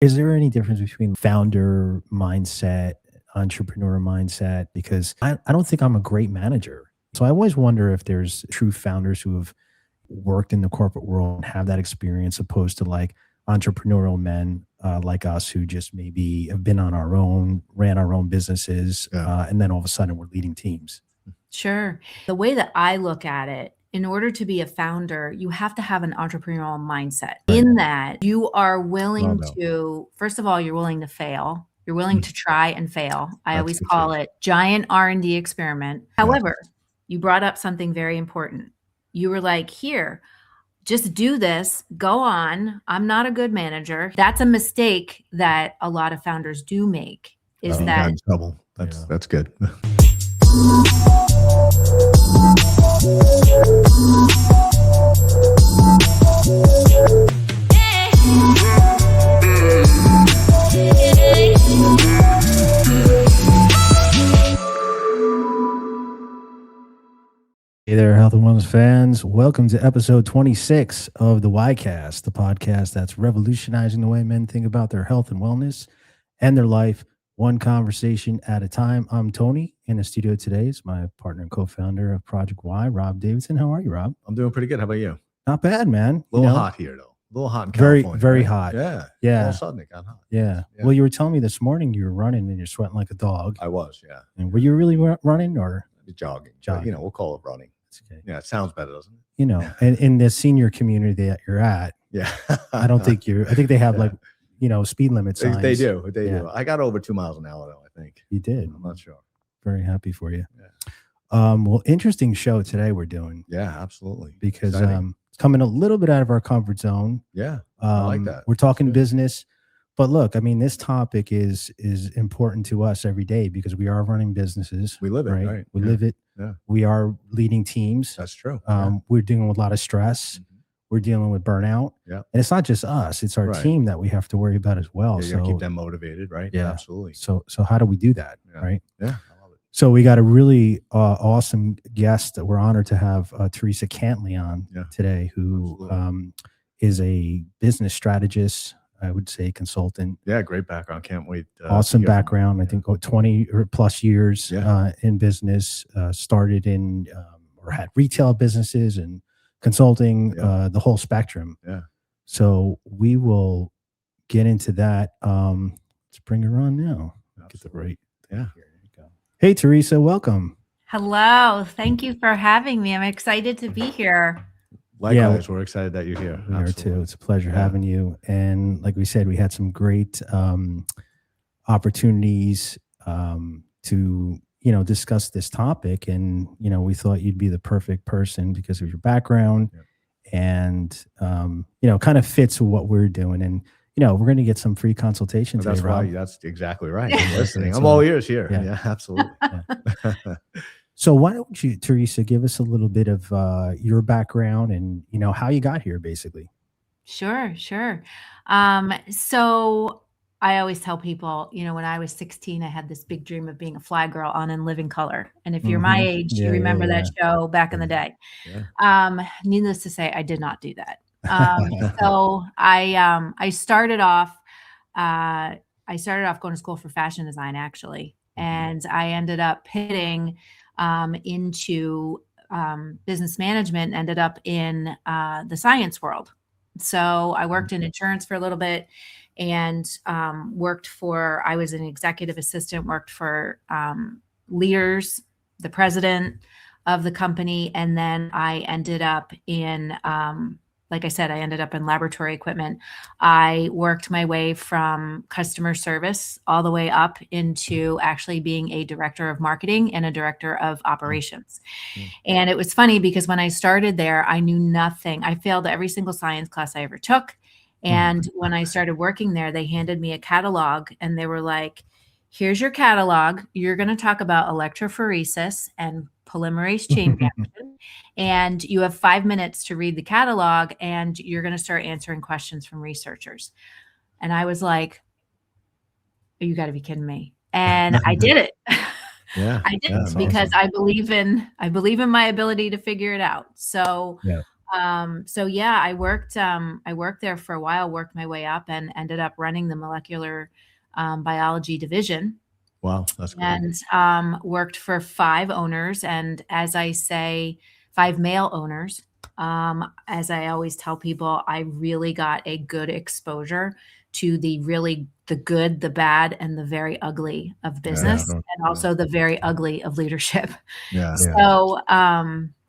Is there any difference between founder mindset, entrepreneur mindset? Because I don't think I'm a great manager. So I always wonder if there's true founders who have worked in the corporate world and have that experience opposed to like entrepreneurial men like us who just maybe have been on our own, ran our own businesses, and then all of a sudden we're leading teams. Sure. The way that I look at it, in order to be a founder, you have to have an entrepreneurial mindset in that you are willing to, first of all, you're willing to fail. You're willing to try and fail. I always call it giant R&D experiment. However, you brought up something very important. You were like, here, just do this, go on. I'm not a good manager. That's a mistake that a lot of founders do make is that in trouble. That's good. Hey there, Health and Wellness fans. Welcome to episode 26 of the YCast, the podcast that's revolutionizing the way men think about their health and wellness and their life, one conversation at a time. I'm Tony. In the studio today is my partner and co-founder of Project Y, Rob Davidson. How are you, Rob? I'm doing pretty good. How about you? Not bad, man. A little hot here, though. A little hot in California. Very hot. Yeah. Yeah. All of a sudden it got hot. Yeah. Well, you were telling me this morning you were running and you're sweating like a dog. I was, yeah. And were you really running or? Jogging. Jogging. We'll call it running. Okay. Yeah, it sounds better, doesn't it? And in the senior community that you're at, I don't think I think they have speed limit signs. They do. They do. I got over 2 miles an hour though, I think. You did. I'm not sure. Very happy for you. Yeah. Well, interesting show today we're doing. Yeah, absolutely. Because it's coming a little bit out of our comfort zone. Yeah. I like that. We're talking business. But look, I mean, this topic is important to us every day because we are running businesses. We live it, right? We live it. Yeah. We are leading teams. That's true. We're dealing with a lot of stress. Mm-hmm. We're dealing with burnout. Yeah. And it's not just us, it's our team that we have to worry about as well. You gotta keep them motivated, right? Yeah. Absolutely. So how do we do that? Yeah. Right? Yeah. I love it. So we got a really awesome guest that we're honored to have Theresa Cantley on today, who is a business strategist, I would say consultant. Yeah, great background. Can't wait. Awesome background. I think 20 or plus years in business, started in or had retail businesses and consulting, the whole spectrum. Yeah. So we will get into that. Let's bring her on now. Get the right. Yeah. Here you go. Hey, Theresa, welcome. Hello. Thank you for having me. I'm excited to be here. Likewise, we're excited that you're here. We are too. It's a pleasure having you. And like we said, we had some great opportunities to, discuss this topic. And, we thought you'd be the perfect person because of your background and, kind of fits what we're doing. And, we're going to get some free consultations. That's right. That's exactly right. I'm listening. I'm all ears here. Yeah, absolutely. Yeah. So why don't you, Theresa, give us a little bit of your background and, how you got here, basically. Sure. So I always tell people, when I was 16, I had this big dream of being a fly girl on In Living Color. And if you're my age, you remember that show back in the day. Yeah. Needless to say, I did not do that. So I started off going to school for fashion design, actually. And I ended up pivoting into business management, ended up in the science world. So I worked in insurance for a little bit and I was an executive assistant, worked for leaders, the president of the company. And then I ended up in, like I said, I ended up in laboratory equipment. I worked my way from customer service all the way up into actually being a director of marketing and a director of operations. Mm-hmm. And it was funny because when I started there, I knew nothing. I failed every single science class I ever took. And when I started working there, they handed me a catalog and they were like, here's your catalog. You're going to talk about electrophoresis and polymerase chain reaction. And you have 5 minutes to read the catalog and you're going to start answering questions from researchers. And I was like, you got to be kidding me. And I did it. Yeah, I did it because awesome. I believe in my ability to figure it out. So So yeah, I worked there for a while, worked my way up and ended up running the molecular biology division Wow, that's great. and worked for 5 owners. And as I say, 5 male owners. As I always tell people, I really got a good exposure to the good, the bad, and the very ugly of Yeah, business, sure. and also the very ugly of leadership. Yeah. So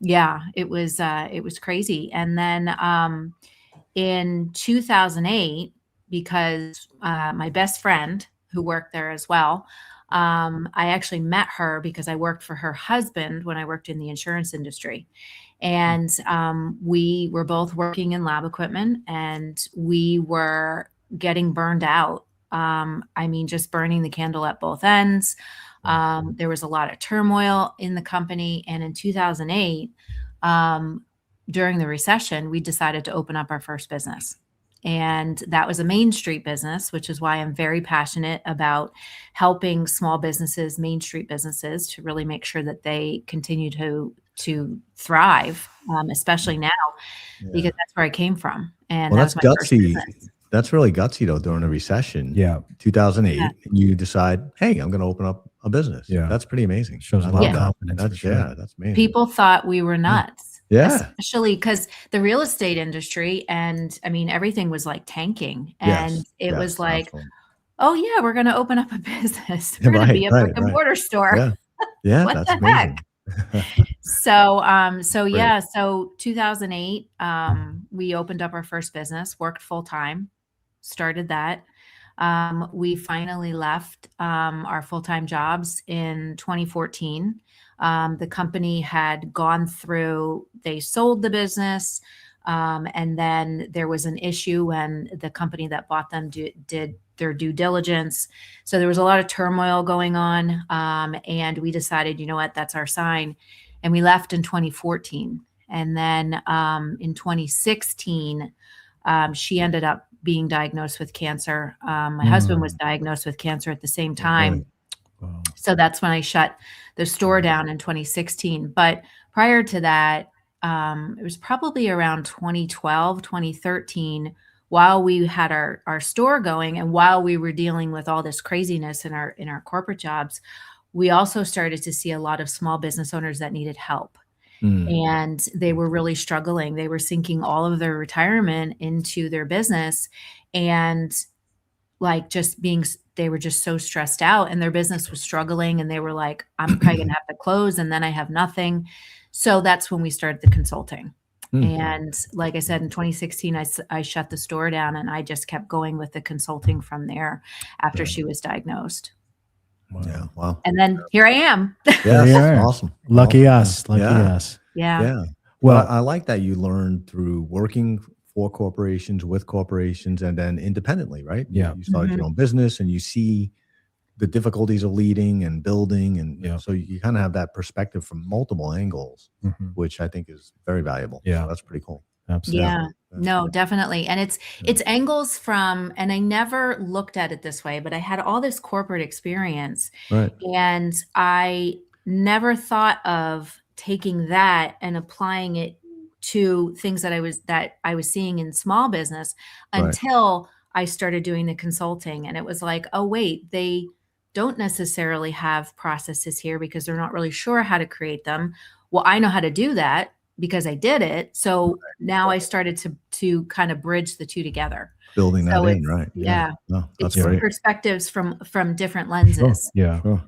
yeah, it was crazy. And then in 2008, because my best friend who worked there as well, I actually met her because I worked for her husband when I worked in the insurance industry. And we were both working in lab equipment and we were getting burned out. I mean, just burning the candle at both ends. There was a lot of turmoil in the company. And in 2008, during the recession, we decided to open up our first business. And that was a Main Street business, which is why I'm very passionate about helping small businesses, Main Street businesses, to really make sure that they continue to thrive, especially now, because that's where I came from. And Well, that that's was my first gutsy. business. That's really gutsy though. During a recession, Yeah. 2008, Yeah. you decide, hey, I'm going to open up a business. Yeah. That's pretty amazing. Shows a I lot love of that. confidence. That's for sure. yeah, that's amazing. People thought we were nuts. Yeah. Especially because the real estate industry and I mean, everything was like tanking. And it was like, absolutely. oh yeah, we're going to open up a business. We're going to be a brick and mortar store. Yeah. Yeah. What That's the amazing. heck? So yeah, so 2008, we opened up our first business, worked full time, started that. We finally left our full-time jobs in 2014. The company had gone through, they sold the business, and then there was an issue when the company that bought them did their due diligence. So there was a lot of turmoil going on, and we decided, you know what, that's our sign. And we left in 2014. And then in 2016, she ended up being diagnosed with cancer. My husband was diagnosed with cancer at the same time. Wow. So that's when I shut the store down in 2016. But prior to that, it was probably around 2012, 2013, while we had our store going and while we were dealing with all this craziness in our corporate jobs, we also started to see a lot of small business owners that needed help. And they were really struggling. They were sinking all of their retirement into their business and like they were just so stressed out and their business was struggling. And they were like, I'm probably going to have to close and then I have nothing. So that's when we started the consulting. And like I said, in 2016, I shut the store down and I just kept going with the consulting from there after she was diagnosed. Wow. Yeah. Wow. And then here I am. Yeah. Awesome. Lucky us. Lucky us. Yeah. Yeah. Well, I like that you learned through working for corporations, with corporations, and then independently, right? Yeah. You started your own business and you see the difficulties of leading and building. And so you kind of have that perspective from multiple angles, which I think is very valuable. Yeah. So that's pretty cool. Absolutely. Yeah. No, definitely. And it's angles from, and I never looked at it this way, but I had all this corporate experience. Right. And I never thought of taking that and applying it to things that I was seeing in small business until I started doing the consulting. And it was like, oh, wait, they don't necessarily have processes here because they're not really sure how to create them. Well, I know how to do that because I did it. So now I started to kind of bridge the two together. Building that in, right? Yeah. No, that's it's great. perspectives from different lenses. Sure. Yeah. Sure.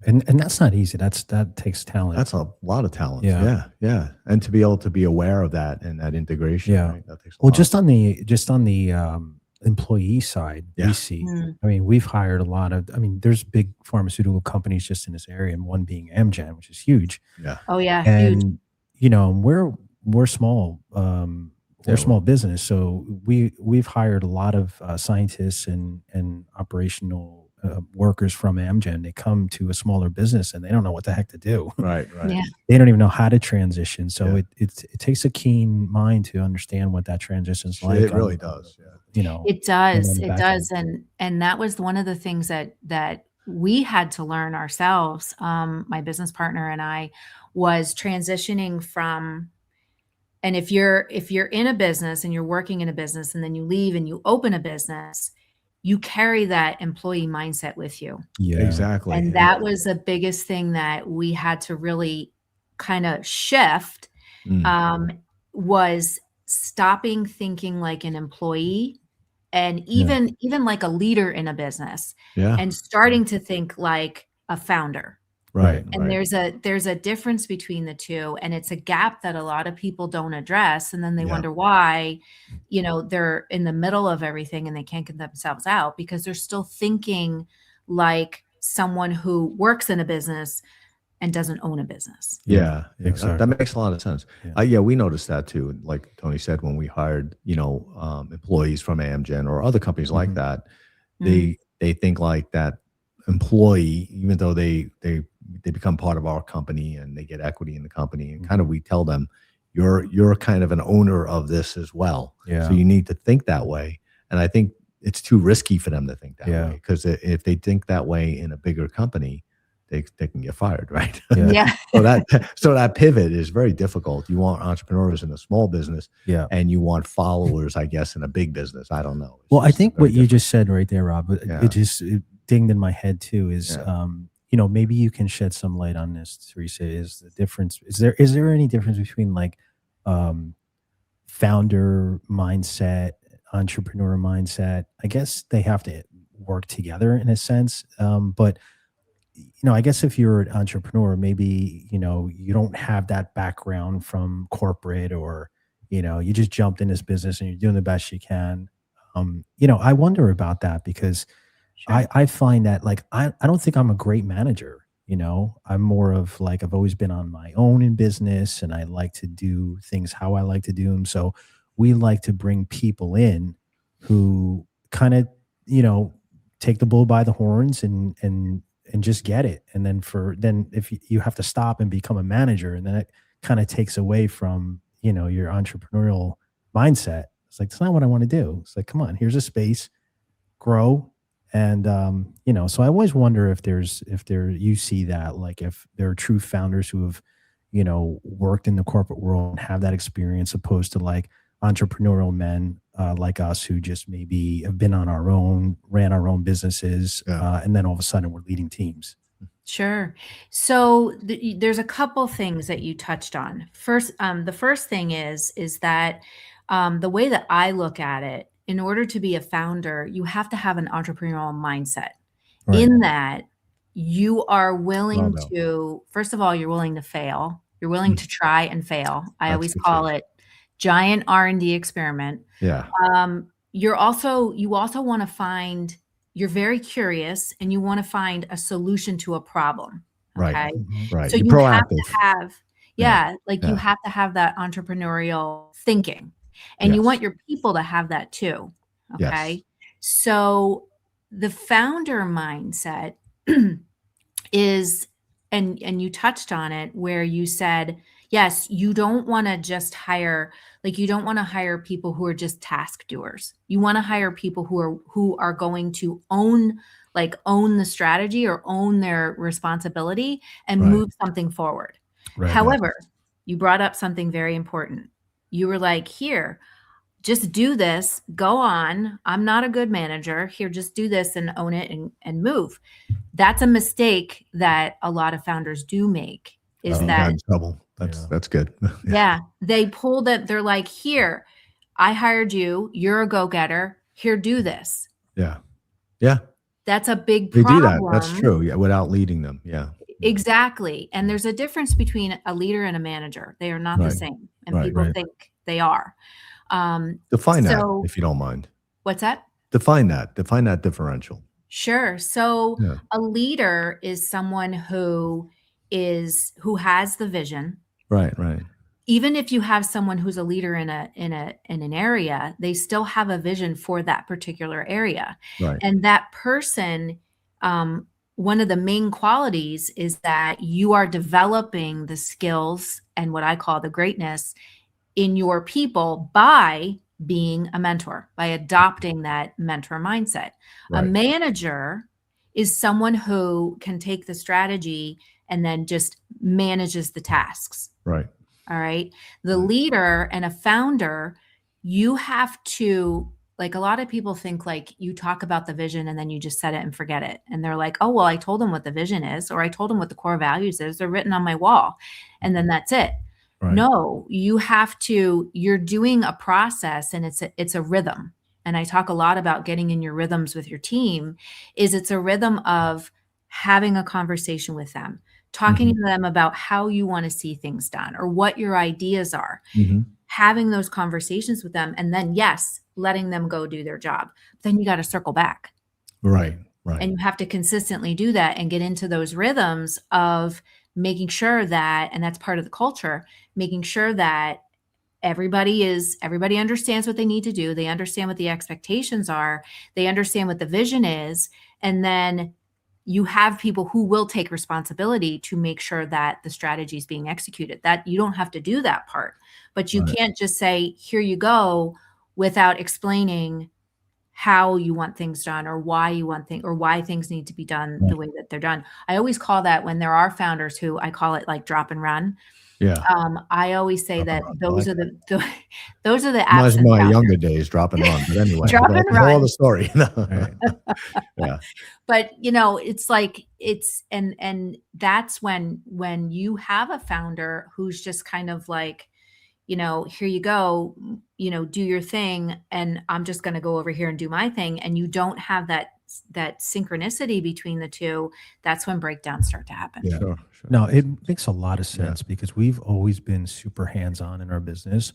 And that's not easy. That takes talent. That's a lot of talent. Yeah. Yeah. And to be able to be aware of that and that integration. Yeah. Right? That takes a Well, lot. just on the employee side, we see, I mean, we've hired a lot of, there's big pharmaceutical companies just in this area, and one being Amgen, which is huge. Yeah. Oh yeah. And, Huge. we're small, we're small business. So we've hired a lot of scientists and operational workers from Amgen. They come to a smaller business and they don't know what the heck to do. Right. Yeah. They don't even know how to transition. So it takes a keen mind to understand what that transition is like. It really does. Yeah. It does. It does. And that was one of the things that we had to learn ourselves. My business partner and I was transitioning from, And if you're in a business and you're working in a business and then you leave and you open a business, you carry that employee mindset with you. Yeah. Exactly. And that was the biggest thing that we had to really kind of shift, was stopping thinking like an employee and even like a leader in a business, and starting to think like a founder. Right. And there's a difference between the two, and it's a gap that a lot of people don't address, and then they wonder why, they're in the middle of everything and they can't get themselves out because they're still thinking like someone who works in a business and doesn't own a business. Yeah. Exactly. That makes a lot of sense. Yeah, we noticed that too. Like Tony said, when we hired, employees from Amgen or other companies like that, they think like that employee, even though they become part of our company and they get equity in the company, and kind of we tell them, you're kind of an owner of this as well. So you need to think that way. And I think it's too risky for them to think that way, because if they think that way in a bigger company, they can get fired, right? So that pivot is very difficult. You want entrepreneurs in a small business, and you want followers, I guess, in a big business. I don't know. Well, I think what you just said right there, Rob, it dinged in my head too. Is maybe you can shed some light on this, Theresa. Is the difference? Is there any difference between like founder mindset, entrepreneur mindset? I guess they have to work together in a sense, but I guess if you're an entrepreneur, maybe, you don't have that background from corporate, or, you just jumped in this business and you're doing the best you can. I wonder about that because I find that like, I don't think I'm a great manager. I'm more of like, I've always been on my own in business and I like to do things how I like to do them. So we like to bring people in who kind of, take the bull by the horns and just get it. And then if you have to stop and become a manager, and then it kind of takes away from, your entrepreneurial mindset. It's like, that's not what I want to do. It's like, come on, here's a space, grow. And, so I always wonder if you see that, like if there are true founders who have, worked in the corporate world and have that experience, opposed to like entrepreneurial men like us who just maybe have been on our own, ran our own businesses, and then all of a sudden we're leading teams. Sure. So there's a couple things that you touched on. First, the first thing is that the way that I look at it, in order to be a founder, you have to have an entrepreneurial mindset. Right. In that you are willing to, first of all, you're willing to fail. You're willing to try and fail. I always call it giant R&D experiment. Yeah. You also want to find, you're very curious and you want to find a solution to a problem. Okay. Right. Right. So you're you proactive. have to have, you have to have that entrepreneurial thinking, and you want your people to have that too. Okay. Yes. So the founder mindset is, and you touched on it where you said, yes, you don't want to just hire, like you don't want to hire people who are just task doers. You want to hire people who are going to own the strategy or own their responsibility and move something forward. Right. However, you brought up something very important. You were like, here, just do this, go on. I'm not a good manager. Here, just do this and own it and move. That's a mistake that a lot of founders do make, is that in trouble. That's good. They pull that. They're like, here, I hired you. You're a go-getter. Here, do this. Yeah. Yeah. That's a big problem. They do that. That's true. Yeah. Without leading them. Yeah. Exactly. And there's a difference between a leader and a manager. They are not the same. And people think they are. Define that, if you don't mind. What's that? Define that differential. Sure. So a leader is someone who has the vision. Right. Even if you have someone who's a leader in an area, they still have a vision for that particular area. Right. And that person, one of the main qualities is that you are developing the skills and what I call the greatness in your people by being a mentor, by adopting that mentor mindset. Right. A manager is someone who can take the strategy and then just manages the tasks. Right. All right. The Right. leader and a founder, you have to, like, a lot of people think like you talk about the vision and then you just set it and forget it. And they're like, oh, well, I told them what the vision is, or I told them what the core values is. They're written on my wall. And then that's it. Right. No, you have to, you're doing a process, and it's a rhythm. And I talk a lot about getting in your rhythms with your team. It's a rhythm of having a conversation with them, talking Mhm. to them about how you want to see things done or what your ideas are, Mhm. having those conversations with them, and then, yes, letting them go do their job. Then you got to circle back, Right. Right. and you have to consistently do that and get into those rhythms of making sure that, and that's part of the culture, making sure that everybody understands what they need to do. They understand what the expectations are. They understand what the vision is. And then you have people who will take responsibility to make sure that the strategy is being executed. That you don't have to do that part, but you Right. can't just say, here you go, without explaining how you want things done, or why you want things, or why things need to be done the Right. way that they're done. I always call that, when there are founders who, I call it like drop and run. Yeah. I always say Drop and that run. I those like are that. those are the Reminds me absent of my younger founders. days, drop and run. But anyway, Drop and that's a whole other run. story. Right. Yeah. But it's like, and that's when you have a founder who's just kind of like, here you go, do your thing, and I'm just going to go over here and do my thing, and you don't have that synchronicity between the two. That's when breakdowns start to happen. Yeah. Sure. Sure. No, it makes a lot of Yeah. sense because we've always been super hands-on in our business,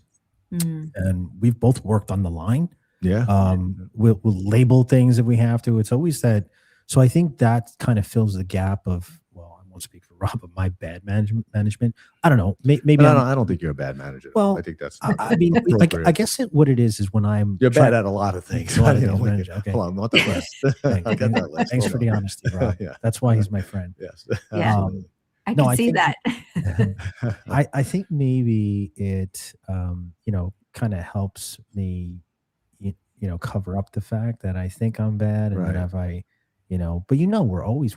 Mm. and we've both worked on the line. Yeah. We'll label things if we have to. It's always that. So I think that kind of fills the gap of, well, I won't speak for Rob, but my bad management. I don't know. Maybe But I'm, I don't think you're a bad manager. well, I think that's I mean, appropriate. I guess what it is when I'm You're trying- bad at a lot of things. A lot of You know, things, we manager. could- Okay. Hold on, I want the list. Thanks. I got that list. Thanks Hold for the on. honesty, Rob. Yeah. That's why he's my friend. Yes. Yeah. Absolutely. I No, can I see think- that. I think maybe it, kind of helps me, cover up the fact that I think I'm bad, and Right. then if I, but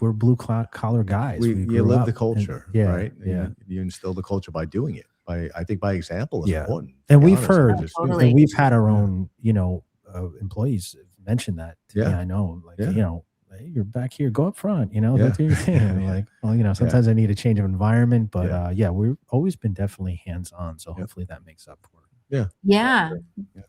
we're blue collar guys. You grew live up the and- culture, yeah, right? yeah. You instill the culture by doing it. I think by example is Yeah. important. to And be we've honest. heard, Just- Totally. and we've had our Yeah. own, employees mention that to me. Yeah. I know, like, Yeah. hey, you're back here, go up front, Yeah. go do your thing. And Yeah. like, well, sometimes I need a change of environment, but Yeah. we've always been definitely hands-on. So Yep. hopefully that makes up for it. Yeah. Yeah. Yeah.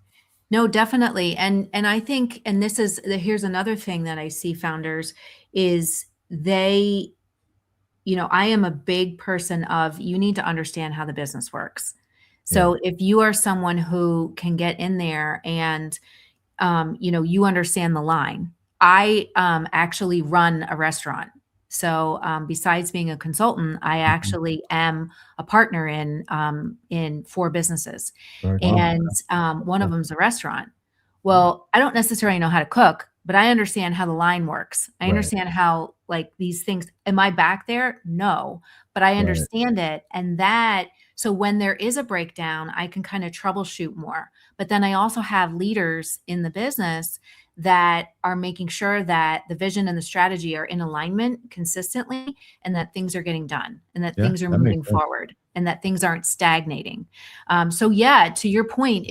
No, definitely. And I think, and here's another thing that I see founders is they, I am a big person of, you need to understand how the business works. So if you are someone who can get in there and, you understand the line. I actually run a restaurant. So besides being a consultant, I actually am a partner in 4 businesses. Very cool. And one of them is a restaurant. Well, I don't necessarily know how to cook, but I understand how the line works. I Right. understand how, like, these things, am I back there? No, but I understand it. And so when there is a breakdown, I can kind of troubleshoot more. But then I also have leaders in the business that are making sure that the vision and the strategy are in alignment consistently, and that things are getting done, and that Yeah, things are that makes moving sense. forward, and that things aren't stagnating. So yeah, to your point,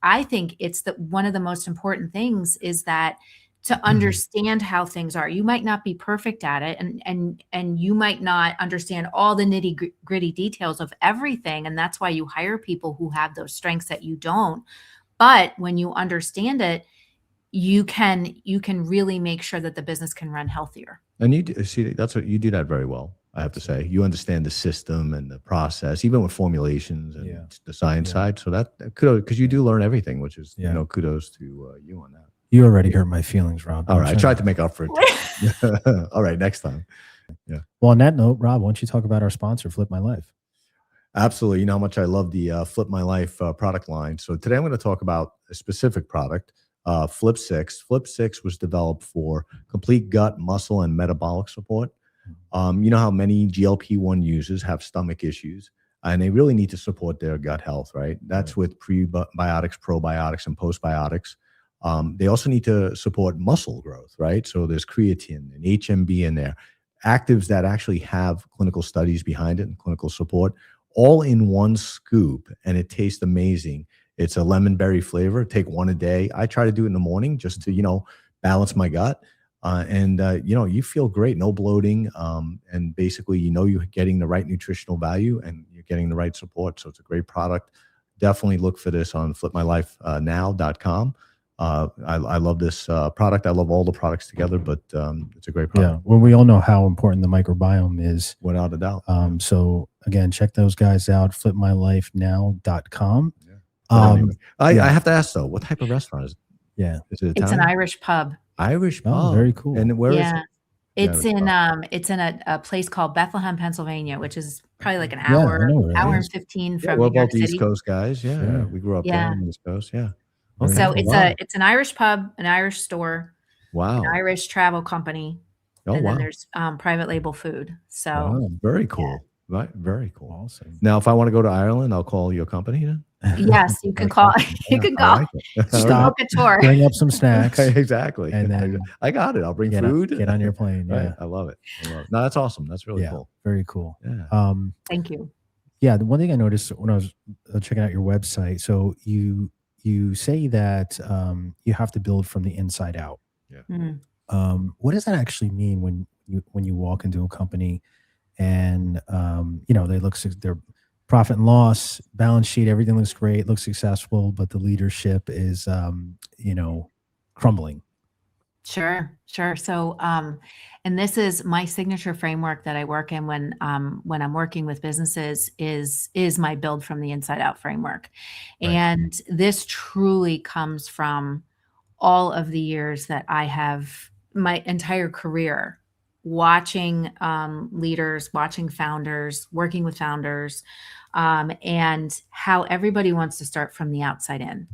I think it's one of the most important things is that to understand how things are. You might not be perfect at it, and you might not understand all the nitty gritty details of everything. And that's why you hire people who have those strengths that you don't. But when you understand it, you can really make sure that the business can run healthier. And that's what you do that very well. I have to say, you understand the system and the process, even with formulations and Yeah. the science Yeah. side. So that kudos, because you do learn everything, which is, Yeah. kudos to you on that. You already hurt my feelings, Rob. All I'm right. I trying tried to make up for it. All right. Next time. Well, on that note, Rob, why don't you talk about our sponsor, Flip My Life? Absolutely. You know how much I love the Flip My Life product line. So today I'm going to talk about a specific product, Flip 6. Flip 6 was developed for complete gut, muscle, and metabolic support. You know how many GLP-1 users have stomach issues, and they really need to support their gut health, right? That's with prebiotics, probiotics, and postbiotics. They also need to support muscle growth, right? So there's creatine and HMB in there, actives that actually have clinical studies behind it and clinical support. all in one scoop, and it tastes amazing. It's a lemon berry flavor. Take one a day. I try to do it in the morning just to balance my gut. You feel great, no bloating, and basically, you're getting the right nutritional value and you're getting the right support. So it's a great product. Definitely look for this on flipmylifenow.com. I love this product. I love all the products together, but it's a great product. Yeah, well, we all know how important the microbiome is. Without a doubt. So again, check those guys out, flipmylifenow.com. I have to ask though, what type of restaurant is it? Yeah. Is it Italian? It's an Irish pub. Irish pub. Oh, very cool. And where is it? It's in a place called Bethlehem, Pennsylvania, which is probably like an hour and 15 from We're New York both East City. Coast guys. Yeah. We grew up there on the East Coast. Yeah. Okay. So it's an Irish pub, an Irish store, Wow. an Irish travel company, and then there's private label food. So very cool. Right. Very cool. Awesome. Now, if I want to go to Ireland, I'll call your company then? Yes, you can call. You can call. Stop. Book a tour. Bring up some snacks. Exactly. And then I got it. I'll bring food. Get on your plane. Yeah. Right. I love it. No, that's awesome. That's really cool. Very cool. Yeah. Thank you. Yeah. The one thing I noticed when I was checking out your website, so you say that you have to build from the inside out. Yeah. Mm-hmm. What does that actually mean when you walk into a company and they look their profit and loss, balance sheet, everything looks great, looks successful, but the leadership is crumbling? Sure. So, and this is my signature framework that I work in when I'm working with businesses is my build from the inside out framework. Right. And this truly comes from all of the years that I have, my entire career, watching leaders, watching founders, working with founders, and how everybody wants to start from the outside in.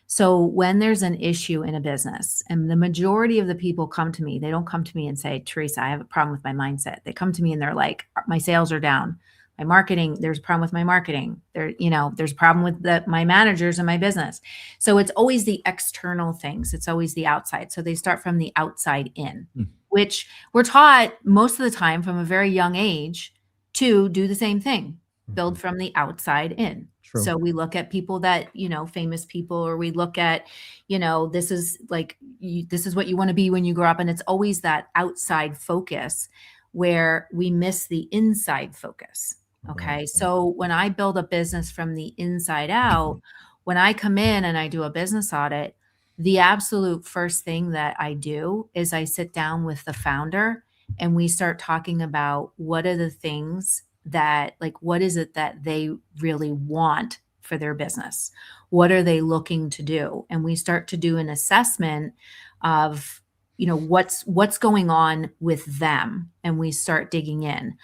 So when there's an issue in a business, and the majority of the people come to me, they don't come to me and say, Theresa, I have a problem with my mindset. They come to me and they're like, my sales are down. My marketing, there's a problem with my marketing. There's a problem with my managers and my business. So it's always the external things. It's always the outside. So they start from the outside in, which we're taught most of the time from a very young age to do the same thing, build from the outside in. True. So we look at people that, famous people, or we look at, this is what you want to be when you grow up. And it's always that outside focus where we miss the inside focus. Okay. Right. So when I build a business from the inside out, when I come in and I do a business audit, the absolute first thing that I do is I sit down with the founder and we start talking about what are the things that, what is it that they really want for their business? What are they looking to do? And we start to do an assessment of, what's going on with them. And we start digging in.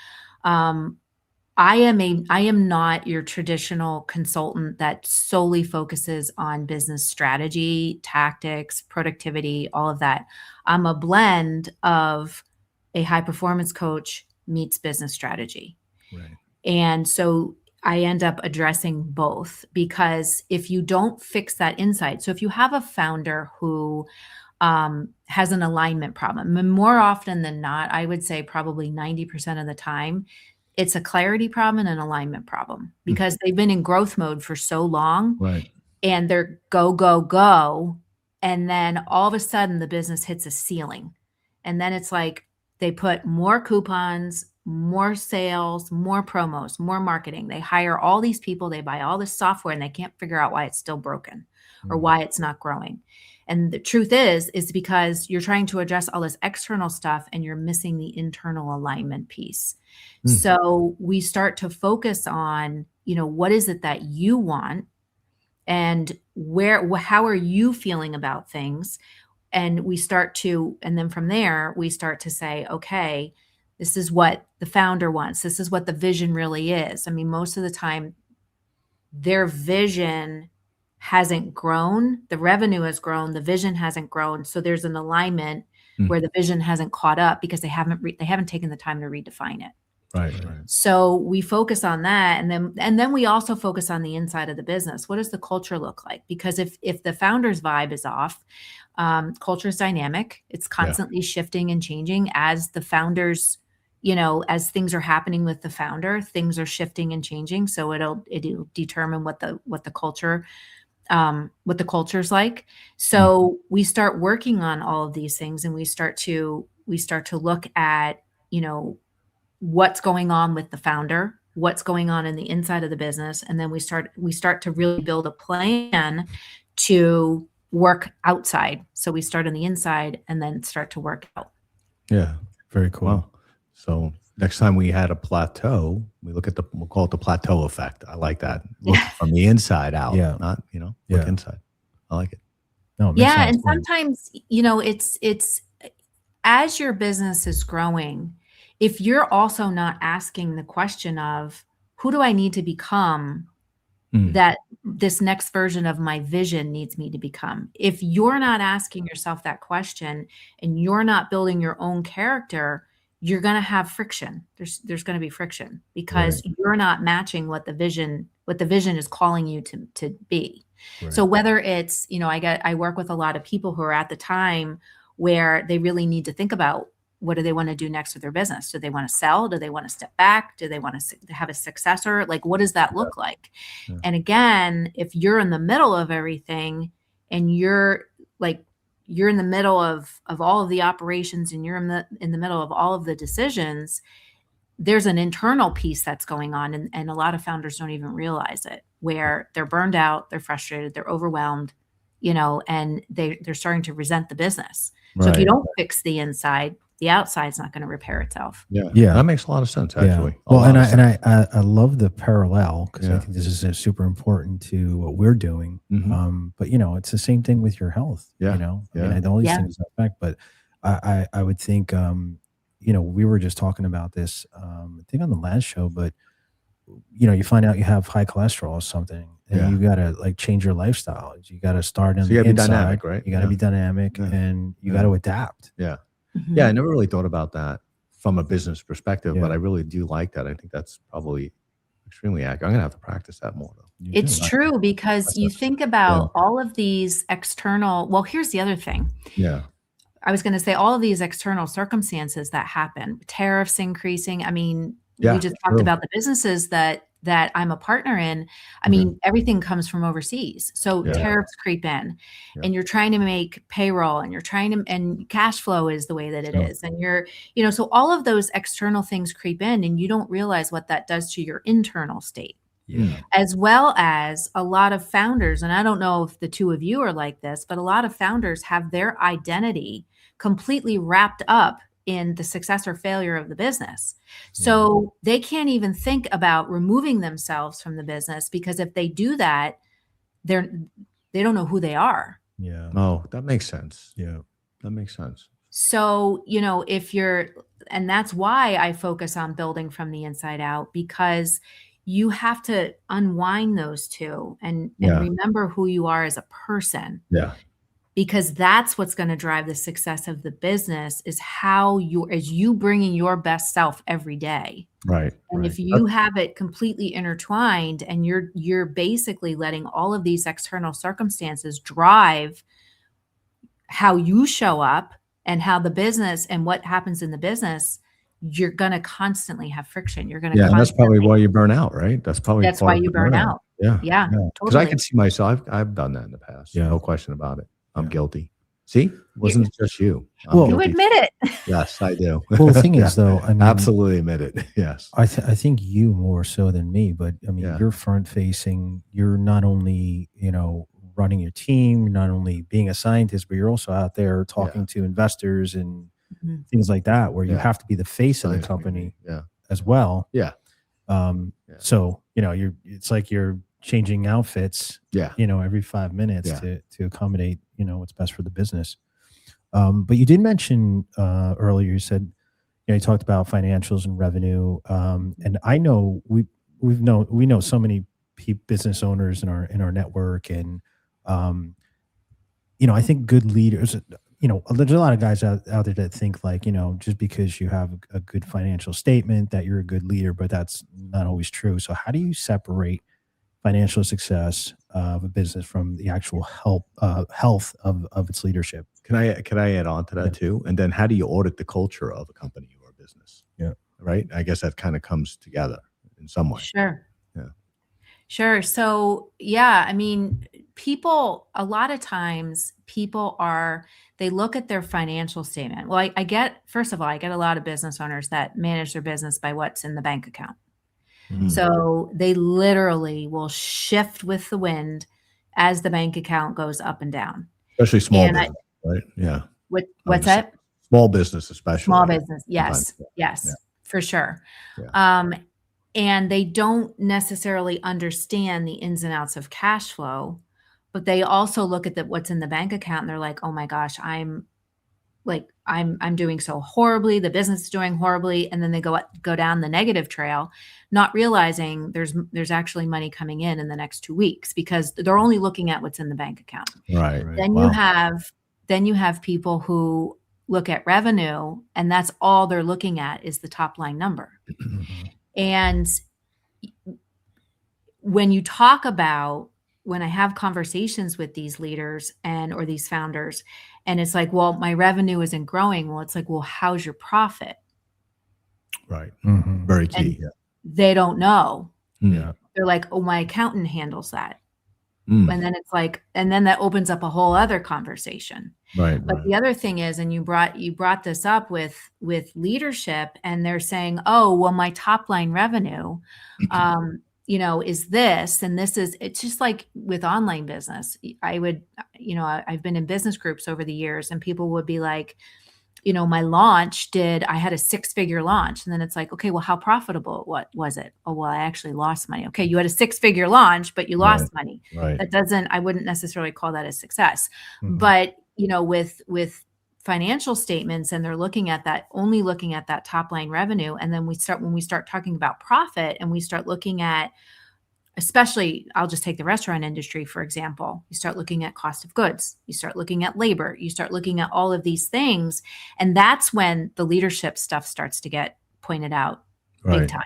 I am not your traditional consultant that solely focuses on business strategy, tactics, productivity, all of that. I'm a blend of a high performance coach meets business strategy. Right. And so I end up addressing both, because if you don't fix that inside, so if you have a founder who has an alignment problem, and more often than not, I would say probably 90% of the time, it's a clarity problem and an alignment problem, because they've been in growth mode for so long, Right. and they're go, go, go. And then all of a sudden the business hits a ceiling. And then it's like they put more coupons, more sales, more promos, more marketing. They hire all these people, they buy all this software, and they can't figure out why it's still broken or why it's not growing. And the truth is because you're trying to address all this external stuff and you're missing the internal alignment piece. So we start to focus on, what is it that you want, and how are you feeling about things? And then from there, we start to say, okay, this is what the founder wants. This is what the vision really is. I mean, most of the time, their vision hasn't grown. The revenue has grown. The vision hasn't grown. So there's an alignment where the vision hasn't caught up because they haven't taken the time to redefine it. Right. So we focus on that. And then we also focus on the inside of the business. What does the culture look like? Because if the founder's vibe is off, culture is dynamic. It's constantly shifting and changing as the founders as things are happening with the founder, things are shifting and changing. So it'll determine what the culture's like. So we start working on all of these things, and we start to look at, what's going on with the founder, what's going on in the inside of the business. And then we start to really build a plan to work outside. So we start on the inside and then start to work out. Yeah. Very cool. Wow. So next time we had a plateau, we'll call it the plateau effect. I like that. Look from the inside out, not, look inside. I like it. No, it makes sense. And sometimes, it's as your business is growing, if you're also not asking the question of, who do I need to become that this next version of my vision needs me to become? If you're not asking yourself that question and you're not building your own character, you're going to have friction. There's going to be friction because you're not matching what the vision is calling you to be. Right. So whether it's, I work with a lot of people who are at the time where they really need to think about, what do they want to do next with their business? Do they want to sell? Do they want to step back? Do they want to have a successor? Like, what does that look like? Yeah. And again, if you're in the middle of everything and you're in the middle of all of the operations and you're in the middle of all of the decisions, there's an internal piece that's going on. And a lot of founders don't even realize it, where they're burned out, they're frustrated, they're overwhelmed, and they're starting to resent the business. So if you don't fix the inside, the outside's not going to repair itself. Yeah. That makes a lot of sense, actually. Yeah. Well, I love the parallel, because I think this is super important to what we're doing. But it's the same thing with your health. I mean, all these things affect, but I would think, we were just talking about this, I think on the last show, but you find out you have high cholesterol or something, and you got to change your lifestyle. You got to start on the inside. You got to be dynamic, right? You got to be dynamic, and you got to adapt. Yeah. Yeah, I never really thought about that from a business perspective, but I really do like that. I think that's probably extremely accurate. I'm going to have to practice that more, though. It's true, because you think about all of these external, well, here's the other thing. Yeah. I was going to say all of these external circumstances that happen, tariffs increasing. I mean, we just talked about the businesses that I'm a partner in. I mean, everything comes from overseas. So tariffs creep in, and you're trying to make payroll, and and cash flow is the way that it is. And so all of those external things creep in, and you don't realize what that does to your internal state. As well as a lot of founders, and I don't know if the two of you are like this, but a lot of founders have their identity completely wrapped up in the success or failure of the business. So they can't even think about removing themselves from the business, because if they do that, they don't know who they are. Yeah. Oh, that makes sense. Yeah. That makes sense. So, and that's why I focus on building from the inside out, because you have to unwind those two and remember who you are as a person. Yeah. Because that's what's going to drive the success of the business, is as you bringing your best self every day. Right. And if you have it completely intertwined, and you're basically letting all of these external circumstances drive how you show up and how the business and what happens in the business, you're going to constantly have friction. You're going to and that's probably why you burn out, right? That's why you burn out. Yeah. Because Totally. I can see myself. I've done that in the past. No question about it. I'm guilty. See, it wasn't just you. You admit it. Yes, I do. Well, the thing is, though, I mean, absolutely admit it. Yes. I think you more so than me, but I mean, you're front facing. You're not only, running your team, not only being a scientist, but you're also out there talking to investors and things like that, where you have to be the face of the company as well. Yeah. So, it's like you're changing outfits, every 5 minutes to accommodate, what's best for the business. But you did mention earlier, you said, you talked about financials and revenue. And I know we know so many business owners in our network, and I think good leaders, there's a lot of guys out there that think just because you have a good financial statement that you're a good leader, but that's not always true. So how do you separate financial success of a business from the actual health of its leadership? Can I add on to that too? And then how do you audit the culture of a company or a business? Yeah. right? I guess that kind of comes together in some way. Sure. Yeah. Sure. So, yeah, I mean, a lot of times they look at their financial statement. Well, first of all, I get a lot of business owners that manage their business by what's in the bank account. Mhm. So they literally will shift with the wind as the bank account goes up and down. Especially small And business, right? Yeah. what's that? Small business, especially. Small business. Sometimes. Yes. Yes, for sure. Yeah. And they don't necessarily understand the ins and outs of cash flow, but they also look at what's in the bank account and they're like, oh my gosh, I'm doing so horribly. The business is doing horribly. And then they go down the negative trail, not realizing there's actually money coming in the next 2 weeks because they're only looking at what's in the bank account. Right. Then you have people who look at revenue and that's all they're looking at is the top line number. And when I have conversations with these leaders or these founders, and it's like, well, my revenue isn't growing. Well, it's like, well, how's your profit? Right. Mhm. Very key. And they don't know. Yeah. They're like, oh, my accountant handles that. Mm. And then it's like, and then that opens up a whole other conversation. Right. But the other thing is, and you brought this up with leadership, and they're saying, oh, well, my top line revenue, is this, and this is, it's just like with online business. I've been in business groups over the years and people would be like, I had a 6-figure launch. And then it's like, okay, well, how profitable was it? Oh, well, I actually lost money. Okay. You had a 6-figure launch, but you lost money. Right. I wouldn't necessarily call that a success, Mhm. but with financial statements and they're only looking at that top line revenue. And then when we start talking about profit and we start looking at, especially, I'll just take the restaurant industry, for example, you start looking at cost of goods, you start looking at labor, you start looking at all of these things. And that's when the leadership stuff starts to get pointed out big time.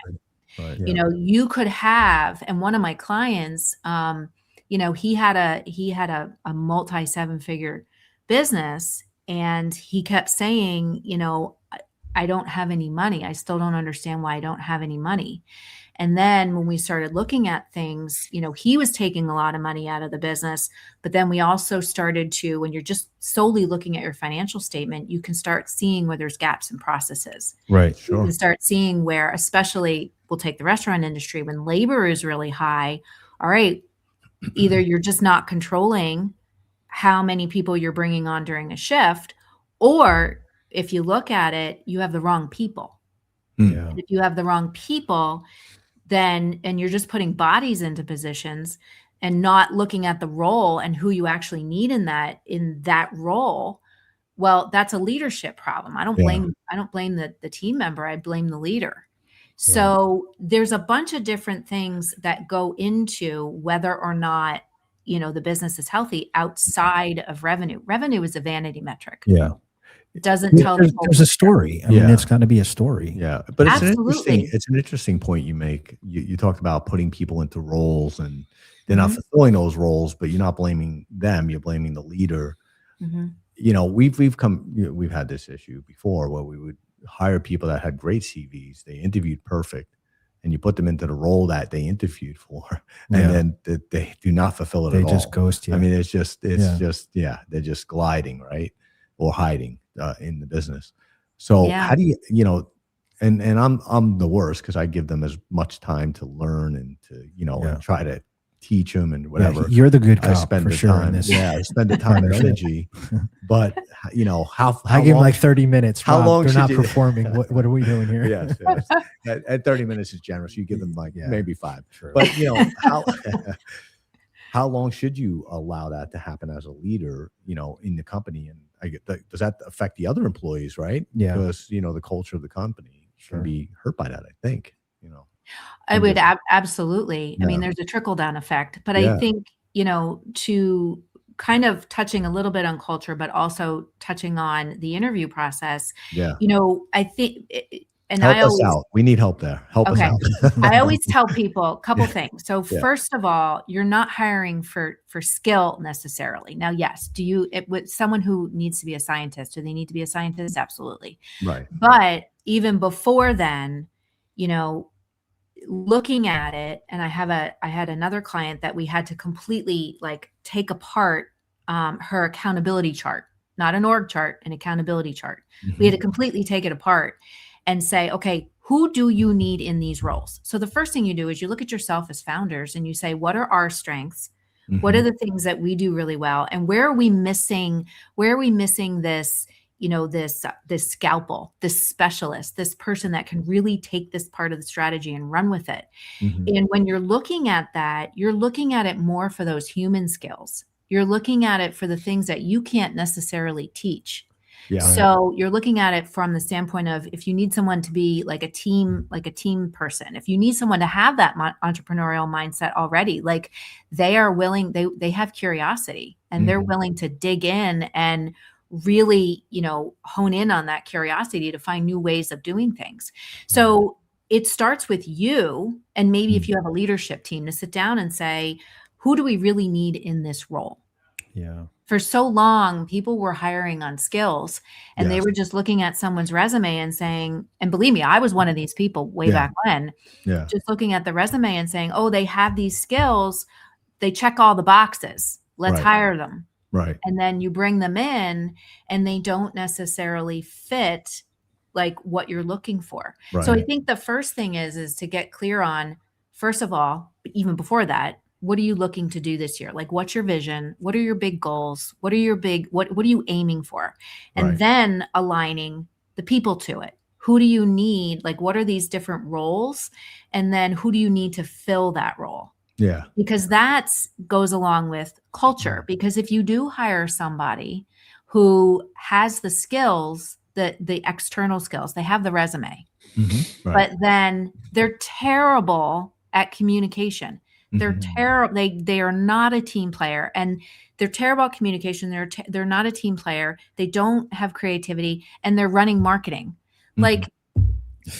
Right. Yeah. You could have, and one of my clients, he had a multi 7-figure business and he kept saying, I don't have any money. I still don't understand why I don't have any money. And then when we started looking at things, he was taking a lot of money out of the business, but then we also started to, when you're just solely looking at your financial statement, you can start seeing where there's gaps in processes. Right. You Sure. can start seeing where, especially we'll take the restaurant industry, when labor is really high, all right, either you're just not controlling how many people you're bringing on during a shift, or if you look at it, you have the wrong people. Yeah. And if you have the wrong people, and you're just putting bodies into positions and not looking at the role and who you actually need in that role, well, that's a leadership problem. I don't blame the team member. I blame the leader. So there's a bunch of different things that go into whether or not, the business is healthy outside of revenue. Revenue is a vanity metric. Yeah. It doesn't tell the whole there's a story. I mean, it's got to be a story. Yeah. But Absolutely. it's an interesting point you make. You talked about putting people into roles and they're not fulfilling those roles, but you're not blaming them. You're blaming the leader. Mm-hmm. We've had this issue before where we would hire people that had great CVs. They interviewed perfect, and you put them into the role that they interviewed for, and then they do not fulfill it at all. They just ghost you. I mean, they're just gliding, right, or hiding in the business. So how do you, and I'm the worst because I give them as much time to learn and to and try to teach them and whatever. Yeah, you're the good cop, I spend for the sure. time. I spend the time and energy. But how I give them like 30 minutes. How long they're should not you- performing? What are we doing here? Yes. At 30 minutes is generous. You give them like maybe 5. True. But how long should you allow that to happen as a leader, in the company? And does that affect the other employees, right? Yeah. Because the culture of the company can be hurt by that, I think. I would absolutely. I mean, there's a trickle down effect, but I think, to kind of touching a little bit on culture, but also touching on the interview process, Yeah. I think and Help I us always, out. We need help there. Help us okay. out. I always tell people a couple Yeah. things. So Yeah. first of all, you're not hiring for skill necessarily. Now, yes, with someone who needs to be a scientist, do they need to be a scientist? Absolutely. Right. But even before then, you know, looking at it, and I had another client that we had to completely like take apart her accountability chart, not an org chart, an accountability chart. We had to completely take it apart and say, okay, who do you need in these roles? So the first thing you do is you look at yourself as founders and you say, what are our strengths? What are the things that we do really well? And where are we missing this, you know, this scalpel, this specialist, this person that can really take this part of the strategy and run with it. And when you're looking at that, you're looking at it more for those human skills. You're looking at it for the things that you can't necessarily teach. Yeah. So you're looking at it from the standpoint of, if you need someone to be like a team person, if you need someone to have that entrepreneurial mindset already, like they are willing, they have curiosity and they're willing to dig in and really, you know, hone in on that curiosity to find new ways of doing things. So it starts with you, and maybe if you have a leadership team, to sit down and say, who do we really need in this role? Yeah. For so long, people were hiring on skills, and they were just looking at someone's resume and saying, and believe me, I was one of these people way back when, just looking at the resume and saying, oh, they have these skills. They check all the boxes. Let's hire them. Right. And then you bring them in and they don't necessarily fit like what you're looking for. Right. So I think the first thing is to get clear on, first of all, even before that, what are you looking to do this year? Like, what's your vision? What are your big goals? What are you aiming for? And then aligning the people to it. Who do you need? Like, what are these different roles? And then who do you need to fill that role? Yeah. Because that goes along with culture. Because if you do hire somebody who has the skills, the external skills, they have the resume, but then they're terrible at communication. They're terrible. They are not a team player, and they're terrible at communication. They're not a team player. They don't have creativity, and they're running marketing. Like,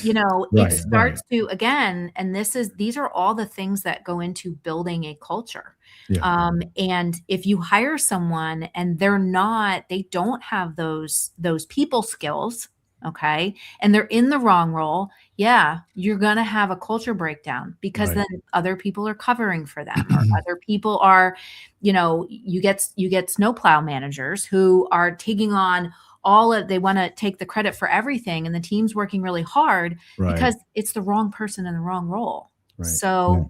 you know, it starts to, again, and these are all the things that go into building a culture. And if you hire someone and they don't have those people skills, okay, and they're in the wrong role, you're going to have a culture breakdown, because then other people are covering for them, or other people are, you know, you get snowplow managers who are taking on they want to take the credit for everything, and the team's working really hard because it's the wrong person in the wrong role. So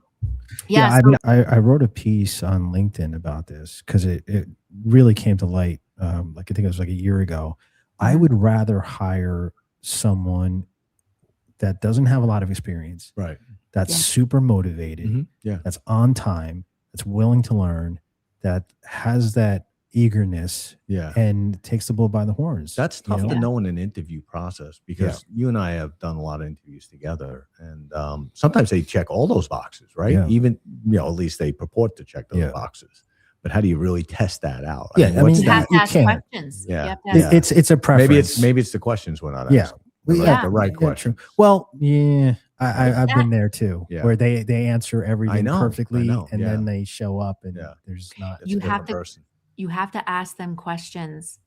I mean, I wrote a piece on LinkedIn about this because it really came to light. Like, I think it was like a year ago. I would rather hire someone that doesn't have a lot of experience, that's super motivated, that's on time, that's willing to learn, that has that eagerness, and takes the bull by the horns. That's tough to know in an interview process, because you and I have done a lot of interviews together, and sometimes they check all those boxes, right? Even, you know, at least they purport to check those boxes. But how do you really test that out? I mean, you have to ask questions. It's a preference. Maybe it's the questions we're not asking. The right question. Well, I've been there too, where they answer everything perfectly, and then they show up and there's not. You have to ask them questions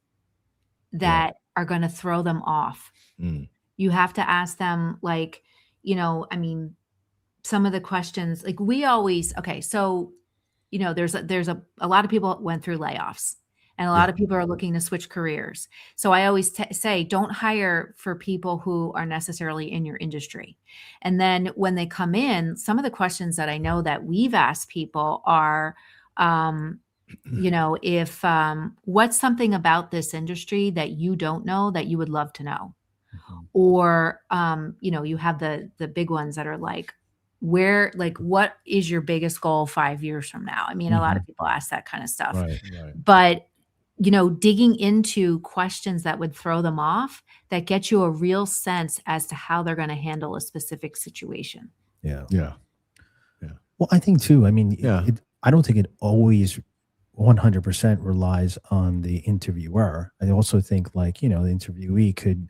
that are going to throw them off. You have to ask them, like, you know, I mean, some of the questions, like, we always, so, you know, there's a lot of people went through layoffs, and a lot of people are looking to switch careers. So I always say, don't hire for people who are necessarily in your industry. And then when they come in, some of the questions that I know that we've asked people are, you know, if what's something about this industry that you don't know that you would love to know? Or, you know, you have the big ones that are like, what is your biggest goal 5 years from now? I mean, a lot of people ask that kind of stuff, but, you know, digging into questions that would throw them off, that get you a real sense as to how they're going to handle a specific situation. Well, I think too, I mean, I don't think it always 100% relies on the interviewer. I also think, like, you know, the interviewee could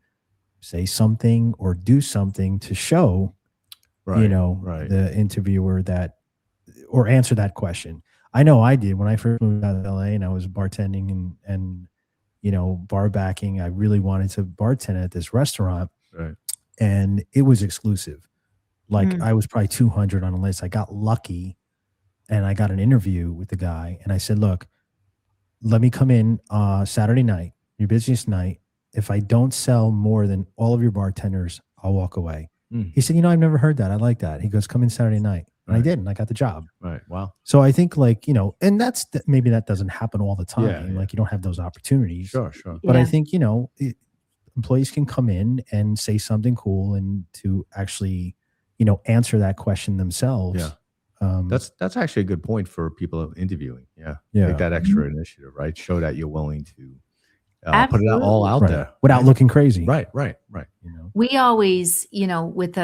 say something or do something to show, Right. you know, Right. the interviewer that, or answer that question. I know I did when I first moved out of LA and I was bartending and you know, bar backing. I really wanted to bartend at this restaurant, Right. and it was exclusive. Like Mm. I was probably 200 on the list. I got lucky and I got an interview with the guy, and I said, look, let me come in Saturday night, your busiest night. If I don't sell more than all of your bartenders, I'll walk away. Mm. He said, you know, I've never heard that. I like that. He goes, come in Saturday night. And I Right. did, and I got the job. Right. Wow. So I think, like, you know, and that's maybe that doesn't happen all the time. Yeah. Like you don't have those opportunities. Sure. Sure. But I Yeah. think, you know, employees can come in and say something cool and to actually, you know, answer that question themselves. Yeah. That's actually a good point for people interviewing. Yeah. Yeah. Take that extra initiative, right? Show that you're willing to put it all Absolutely. out right. there Without right? looking crazy. Right. You know, We always, you know, with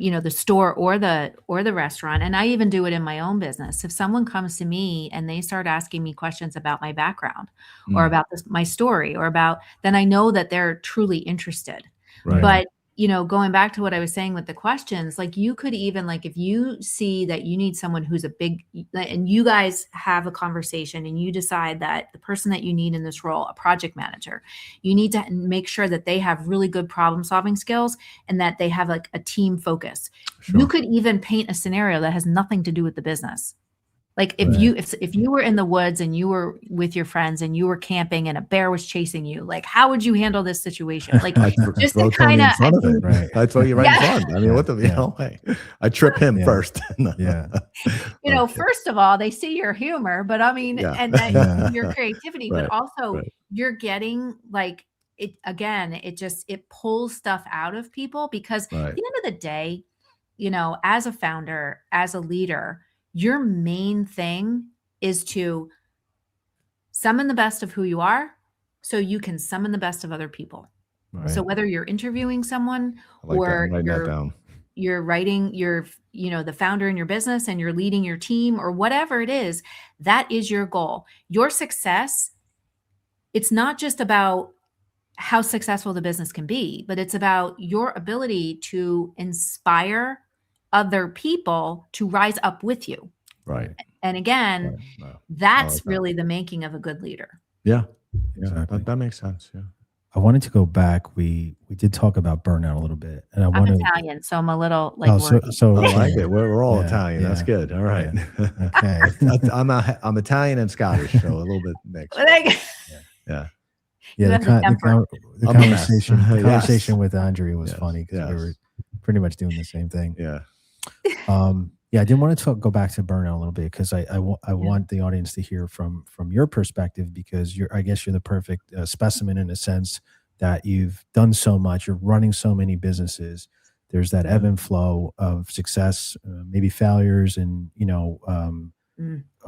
you know, the store or the restaurant, and I even do it in my own business. If someone comes to me and they start asking me questions about my background or about my story or about, then I know that they're truly interested. Right. But, you know, going back to what I was saying with the questions, like you could even, like, if you see that you need someone who's a big, and you guys have a conversation and you decide that the person that you need in this role, a project manager, you need to make sure that they have really good problem solving skills and that they have like a team focus. Sure. You could even paint a scenario that has nothing to do with the business. Like if Right. you if you were in the woods and you were with your friends and you were camping and a bear was chasing you, like how would you handle this situation? Like I'd just throw to Tony kind in of, front of it. Right. I'd throw you right Yeah. in front. I mean, what the you Yeah. know? Hey, I trip him Yeah. first. Yeah. you know, Okay. first of all, they see your humor, but I mean, Yeah. and that Yeah. your creativity, Right, but also right. you're getting like it again, it pulls stuff out of people because Right. at the end of the day, you know, as a founder, as a leader, your main thing is to summon the best of who you are so you can summon the best of other people. Right. So whether you're interviewing someone I like that. or I'm writing that down. you're writing, you're, you know, the founder in your business and you're leading your team or whatever it is, that is your goal. Your success, it's not just about how successful the business can be, but it's about your ability to inspire other people to rise up with you. Right. And again, Right. Wow. that's like that. really the making of a good leader. Yeah. Exactly. That makes sense. Yeah. I wanted to go back. We did talk about burnout a little bit, and I I'm want to. Italian, so I'm a little like, Oh, so I like okay. it. We're all Yeah, Italian. That's yeah, good. All right. Okay. I'm Italian and Scottish, so a little bit mixed. Yeah. You have the temper. The I'm a mess. conversation, the Yes. conversation with Andrea was Yes, funny because we yes. were pretty much doing the same thing. Yeah. Yeah, I didn't want to go back to burnout a little bit because I want the audience to hear from your perspective because I guess you're the perfect specimen in a sense that you've done so much, you're running so many businesses. There's that ebb and flow of success, maybe failures, and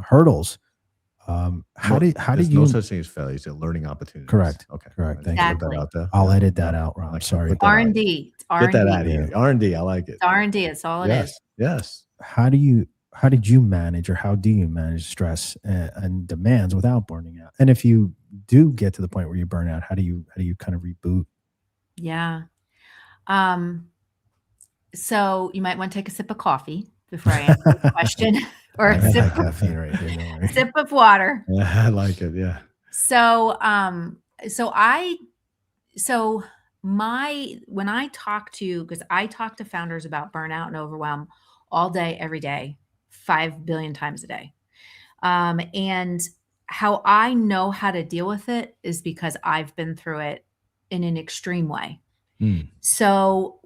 hurdles. How did There's you? no such thing as failures? They're learning opportunities. Correct. Okay. Correct. I Thank need to you. put that out there. I'll Yeah. edit that out, Rob. Like, Sorry. put that out. R&D. It's Get that R&D. out of here. R&D. I like it. It's R&D. It's all it is. Yes. Yes. How did you manage, or how do you manage stress and demands without burning out? And if you do get to the point where you burn out, how do you kind of reboot? Yeah. So you might want to take a sip of coffee before I answer the question, or I a got sip, caffeine right here. Don't worry. sip of water. Yeah, I like it. Yeah. So, when I talk to, because I talk to founders about burnout and overwhelm all day, every day, 5 billion times a day. And how I know how to deal with it is because I've been through it in an extreme way. So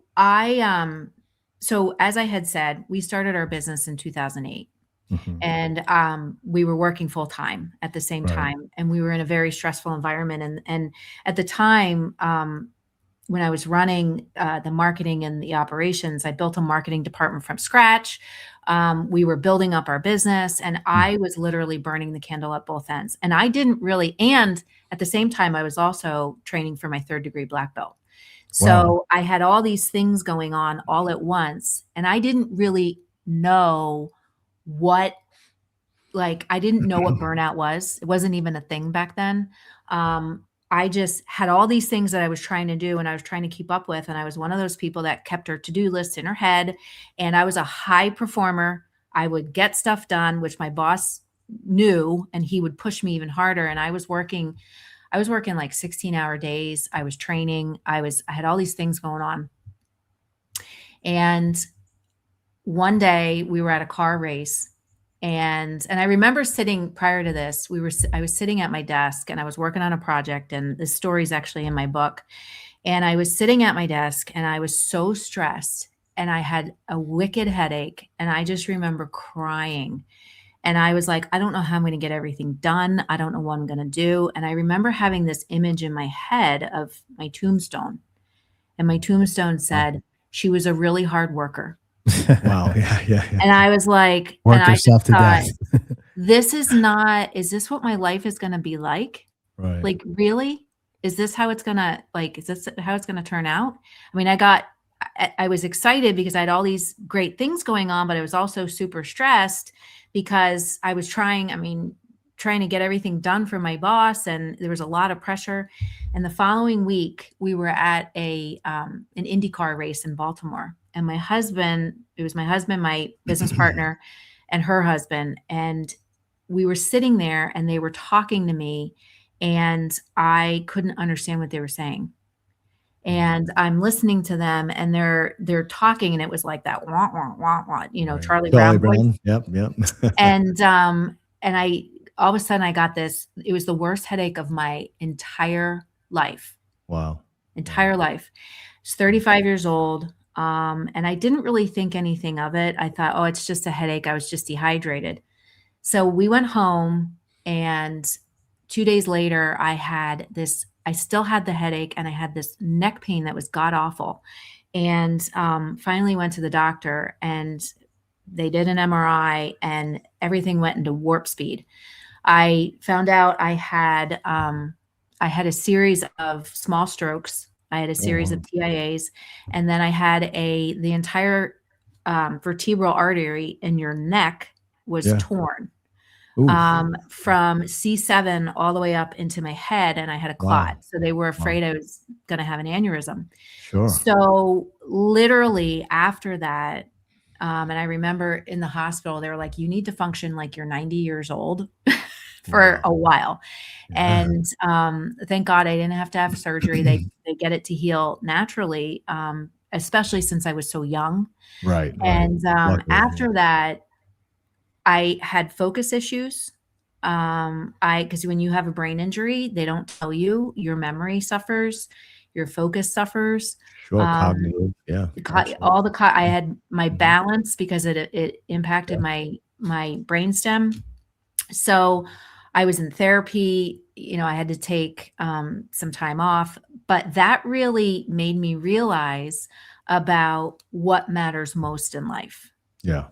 so as I had said, we started our business in 2008. Mhm. And we were working full time at the same Right. time, and we were in a very stressful environment. And at the time, when I was running the marketing and the operations, I built a marketing department from scratch. We were building up our business, and I was literally burning the candle at both ends. And I didn't really, and at the same time, I was also training for my 3rd degree black belt. So Wow. I had all these things going on all at once, and I didn't really know I didn't know what burnout was. It wasn't even a thing back then. I just had all these things that I was trying to do and I was trying to keep up with. And I was one of those people that kept her to-do list in her head. And I was a high performer. I would get stuff done, which my boss knew, and he would push me even harder. And I was working like 16-hour days. I was training. I had all these things going on. And one day we were at a car race, and I remember sitting prior to this, I was sitting at my desk and I was working on a project, and this story is actually in my book. And I was sitting at my desk and I was so stressed and I had a wicked headache, and I just remember crying. And I was like, I don't know how I'm going to get everything done. I don't know what I'm going to do. And I remember having this image in my head of my tombstone, and my tombstone said, she was a really hard worker. Wow. Yeah. And I was like, Worked herself to death. Is this what my life is going to be like? Right. Like, really? Is this how it's going to turn out? I mean, I was excited because I had all these great things going on, but I was also super stressed because I was trying to get everything done for my boss, and there was a lot of pressure. And the following week we were at an IndyCar race in Baltimore, and it was my husband, my business partner, and her husband. And we were sitting there and they were talking to me, and I couldn't understand what they were saying. And I'm listening to them, and they're talking, and it was like that wah wah wah wah, Right. Charlie Brown voice. Yep. And I all of a sudden I got this. It was the worst headache of my entire life. Wow. Entire life. I was 35 years old. And I didn't really think anything of it. I thought, oh, it's just a headache. I was just dehydrated. So we went home, and 2 days later I still had the headache, and I had this neck pain that was god awful. And finally went to the doctor, and they did an MRI, and everything went into warp speed. I found out I had a series of small strokes. I had a series of TIAs, and then I had the entire vertebral artery in your neck was torn from C7 all the way up into my head, and I had a clot. Wow. So they were afraid I was going to have an aneurysm. Sure. So literally after that, and I remember in the hospital, they were like, you need to function like you're 90 years old for a while. Yeah. And thank God I didn't have to have surgery. They get it to heal naturally, especially since I was so young. Right. And after that, I had focus issues. Because when you have a brain injury, they don't tell you, your memory suffers, your focus suffers. Sure, cognitive, yeah. I had my balance because it impacted my brainstem. So I was in therapy. I had to take some time off, but that really made me realize about what matters most in life. Yeah.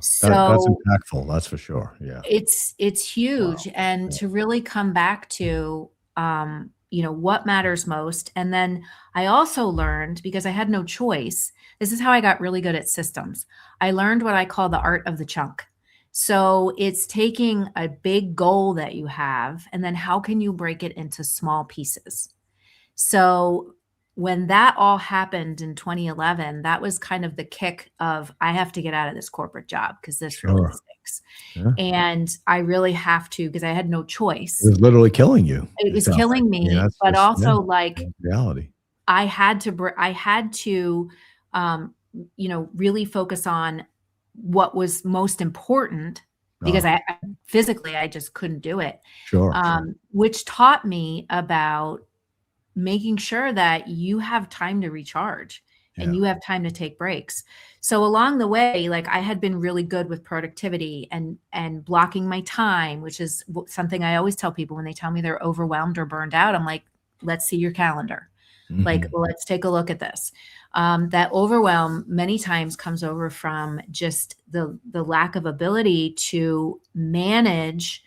So that's impactful. That's for sure. Yeah. It's huge. Wow. And to really come back to, what matters most. And then I also learned, because I had no choice, this is how I got really good at systems. I learned what I call the art of the chunk. So it's taking a big goal that you have, and then how can you break it into small pieces? So when that all happened in 2011, that was kind of the kick of, I have to get out of this corporate job because this really stinks. Yeah. And I really have to, because I had no choice. It was literally killing you. It was killing me, but also reality. I had to, really focus on what was most important, because I physically, I just couldn't do it. Sure. Which taught me about making sure that you have time to recharge and you have time to take breaks. So along the way, I had been really good with productivity and blocking my time, which is something I always tell people when they tell me they're overwhelmed or burned out. I'm like, let's see your calendar. Mm-hmm. Let's take a look at this. That overwhelm many times comes over from just the lack of ability to manage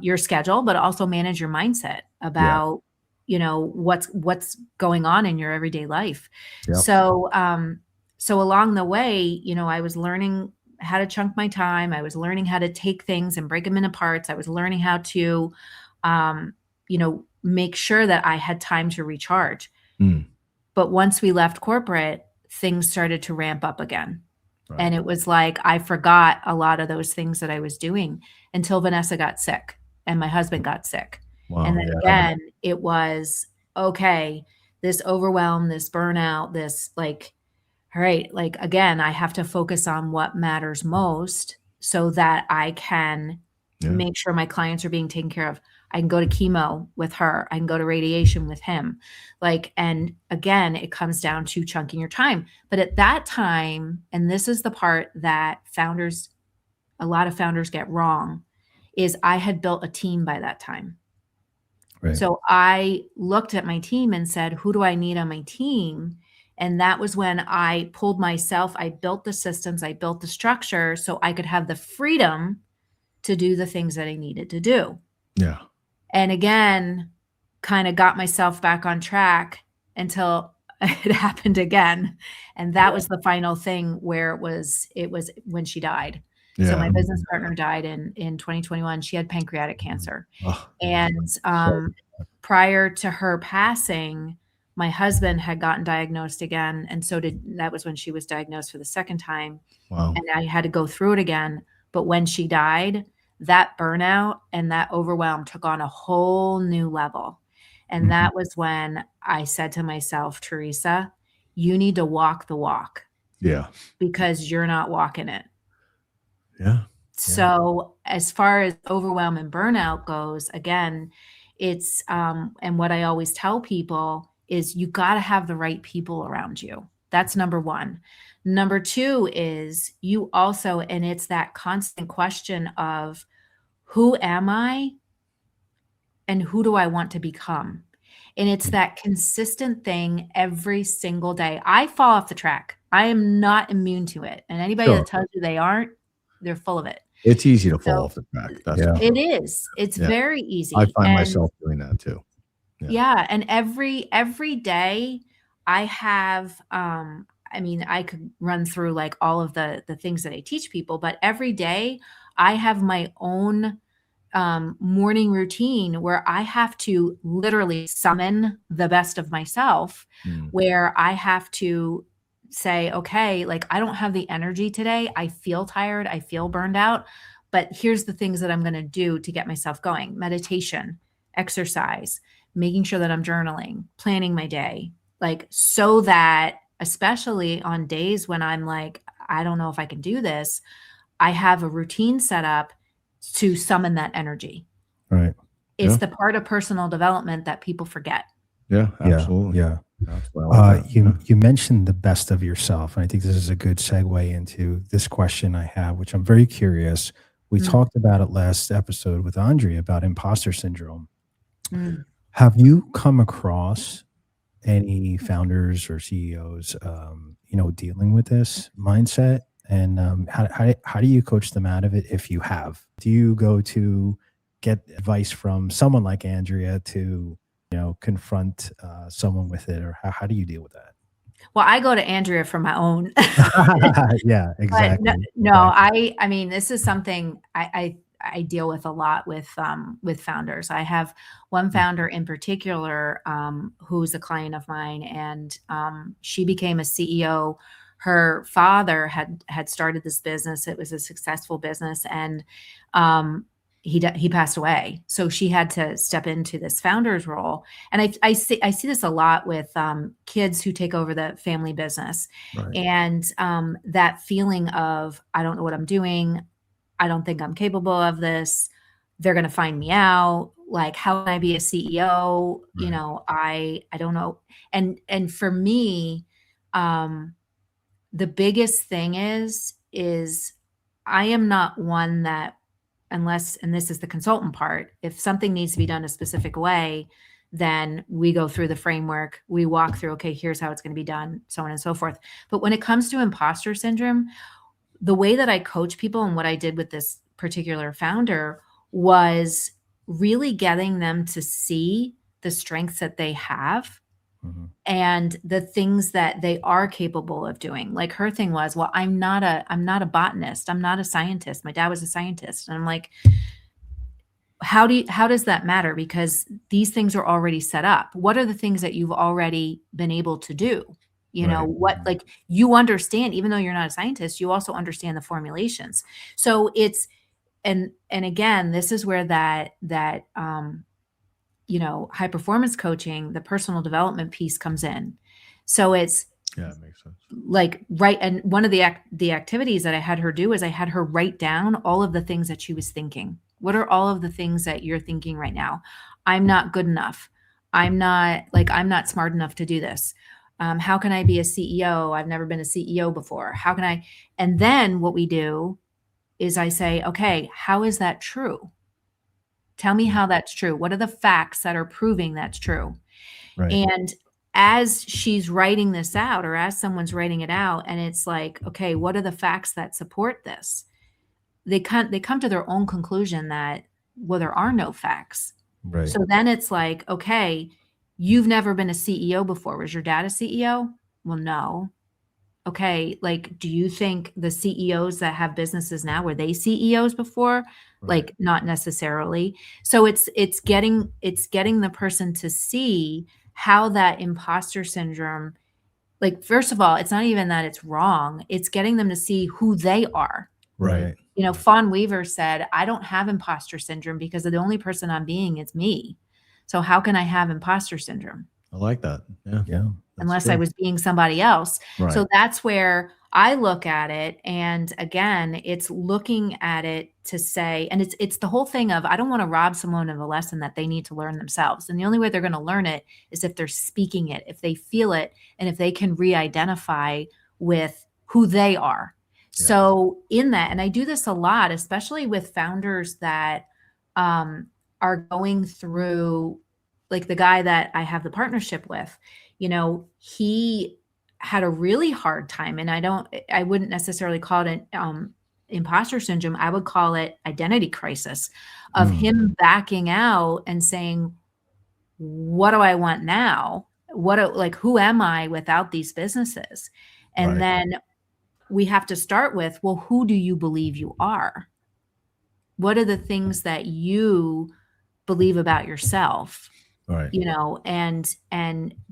your schedule, but also manage your mindset about what's going on in your everyday life. Yep. So along the way, I was learning how to chunk my time. I was learning how to take things and break them into parts. I was learning how to, make sure that I had time to recharge. Mm. But once we left corporate, things started to ramp up again. Right. And it was like I forgot a lot of those things that I was doing until Vanessa got sick and my husband got sick. Wow. And then again, it was, okay, this overwhelm, this burnout, this like, all right, like again, I have to focus on what matters most so that I can make sure my clients are being taken care of. I can go to chemo with her. I can go to radiation with him. Like, and again, it comes down to chunking your time. But at that time, and this is the part that a lot of founders get wrong, is I had built a team by that time. Right. So I looked at my team and said, who do I need on my team? And that was when I pulled myself, I built the systems, I built the structure so I could have the freedom to do the things that I needed to do. Yeah. And again, kind of got myself back on track until it happened again. And that was the final thing where it was when she died. Yeah. So my business partner died in 2021. She had pancreatic cancer. Oh. And prior to her passing, my husband had gotten diagnosed again. And that was when she was diagnosed for the second time. Wow. And I had to go through it again. But when she died, that burnout and that overwhelm took on a whole new level. And that was when I said to myself, Theresa, you need to walk the walk. Yeah. Because you're not walking it. Yeah. So as far as overwhelm and burnout goes, again, it's, and what I always tell people is you got to have the right people around you. That's number one. Number two is you also, and it's that constant question of who am I and who do I want to become? And it's that consistent thing every single day. I fall off the track. I am not immune to it. And anybody that tells you they aren't, they're full of it. It's easy to fall off the track. It is. It's very easy. I find myself doing that too. Yeah. And every day I have, I mean, I could run through like all of the things that I teach people, but every day I have my own morning routine where I have to literally summon the best of myself, where I have to say, okay, like I don't have the energy today. I feel tired. I feel burned out, but here's the things that I'm going to do to get myself going. Meditation, exercise, making sure that I'm journaling, planning my day, like so that especially on days when I'm like, I don't know if I can do this, I have a routine set up to summon that energy. Right. It's the part of personal development that people forget. Yeah, absolutely. Yeah. You mentioned the best of yourself. And I think this is a good segue into this question I have, which I'm very curious. We talked about it last episode with Andrea about imposter syndrome. Have you come across any founders or CEOs, dealing with this mindset? And how do you coach them out of it if you have? Do you go to get advice from someone like Andrea to, confront someone with it? Or how do you deal with that? Well, I go to Andrea for my own. Yeah, exactly. I mean, this is something I deal with a lot with founders. I have one founder in particular who's a client of mine, and she became a CEO. Her father had started this business. It was a successful business, and he passed away. So she had to step into this founder's role. And I see this a lot with kids who take over the family business, Right. and that feeling of, I don't know what I'm doing. I don't think I'm capable of this. They're going to find me out. Like, how can I be a CEO? Right. I don't know. And for me, the biggest thing is I am not one that, unless, and this is the consultant part, if something needs to be done a specific way, then we go through the framework, we walk through, okay, here's how it's going to be done, so on and so forth. But when it comes to imposter syndrome, the way that I coach people and what I did with this particular founder was really getting them to see the strengths that they have and the things that they are capable of doing. Like her thing was, well, I'm not a botanist. I'm not a scientist. My dad was a scientist. And I'm like, how does that matter? Because these things are already set up. What are the things that you've already been able to do? You know, what, like, you understand, even though you're not a scientist, you also understand the formulations. So it's, and again, this is where that you know, high performance coaching, the personal development piece comes in. So it's, it makes sense. Like, right. And one of the activities that I had her do is I had her write down all of the things that she was thinking. What are all of the things that you're thinking right now? I'm not good enough. I'm not smart enough to do this. How can I be a CEO? I've never been a CEO before. How can I? And then what we do is I say, okay, how is that true? Tell me how that's true. What are the facts that are proving that's true? Right. And as she's writing this out, or as someone's writing it out, and it's like, okay, what are the facts that support this? They come to their own conclusion that, well, there are no facts. Right. So then it's like, okay, you've never been a CEO before. Was your dad a CEO? Well, no. Okay, like, do you think the CEOs that have businesses now, were they CEOs before? Like, not necessarily. So it's getting the person to see how that imposter syndrome, like, first of all, it's not even that it's wrong. It's getting them to see who they are. Right. You know, Fawn Weaver said, I don't have imposter syndrome because the only person I'm being is me. So how can I have imposter syndrome? I like that. Yeah. Yeah. Unless I was being somebody else. Right. So that's where I look at it. And again, it's looking at it to say, and it's the whole thing of, I don't want to rob someone of a lesson that they need to learn themselves. And the only way they're going to learn it is if they're speaking it, if they feel it, and if they can re-identify with who they are. Yeah. So in that, and I do this a lot, especially with founders that are going through, like the guy that I have the partnership with, you know, he had a really hard time, and I wouldn't necessarily call it an imposter syndrome. I would call it identity crisis of him backing out and saying, what do I want now? Who am I without these businesses? And then we have to start with, well, who do you believe you are? What are the things that you believe about yourself? Right. You know, and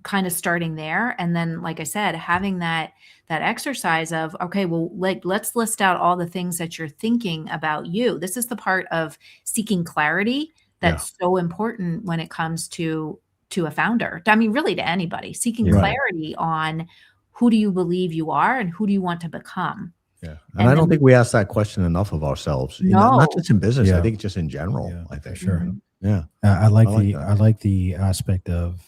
kind of starting there. And then, like I said, having that exercise of, okay, well, let's list out all the things that you're thinking about you. This is the part of seeking clarity that's so important when it comes to a founder. I mean, really to anybody, seeking clarity on who do you believe you are and who do you want to become. Yeah. And I don't think we ask that question enough of ourselves. No. Not just in business. I think just in general. Yeah, I think. Sure. Yeah. I like the aspect of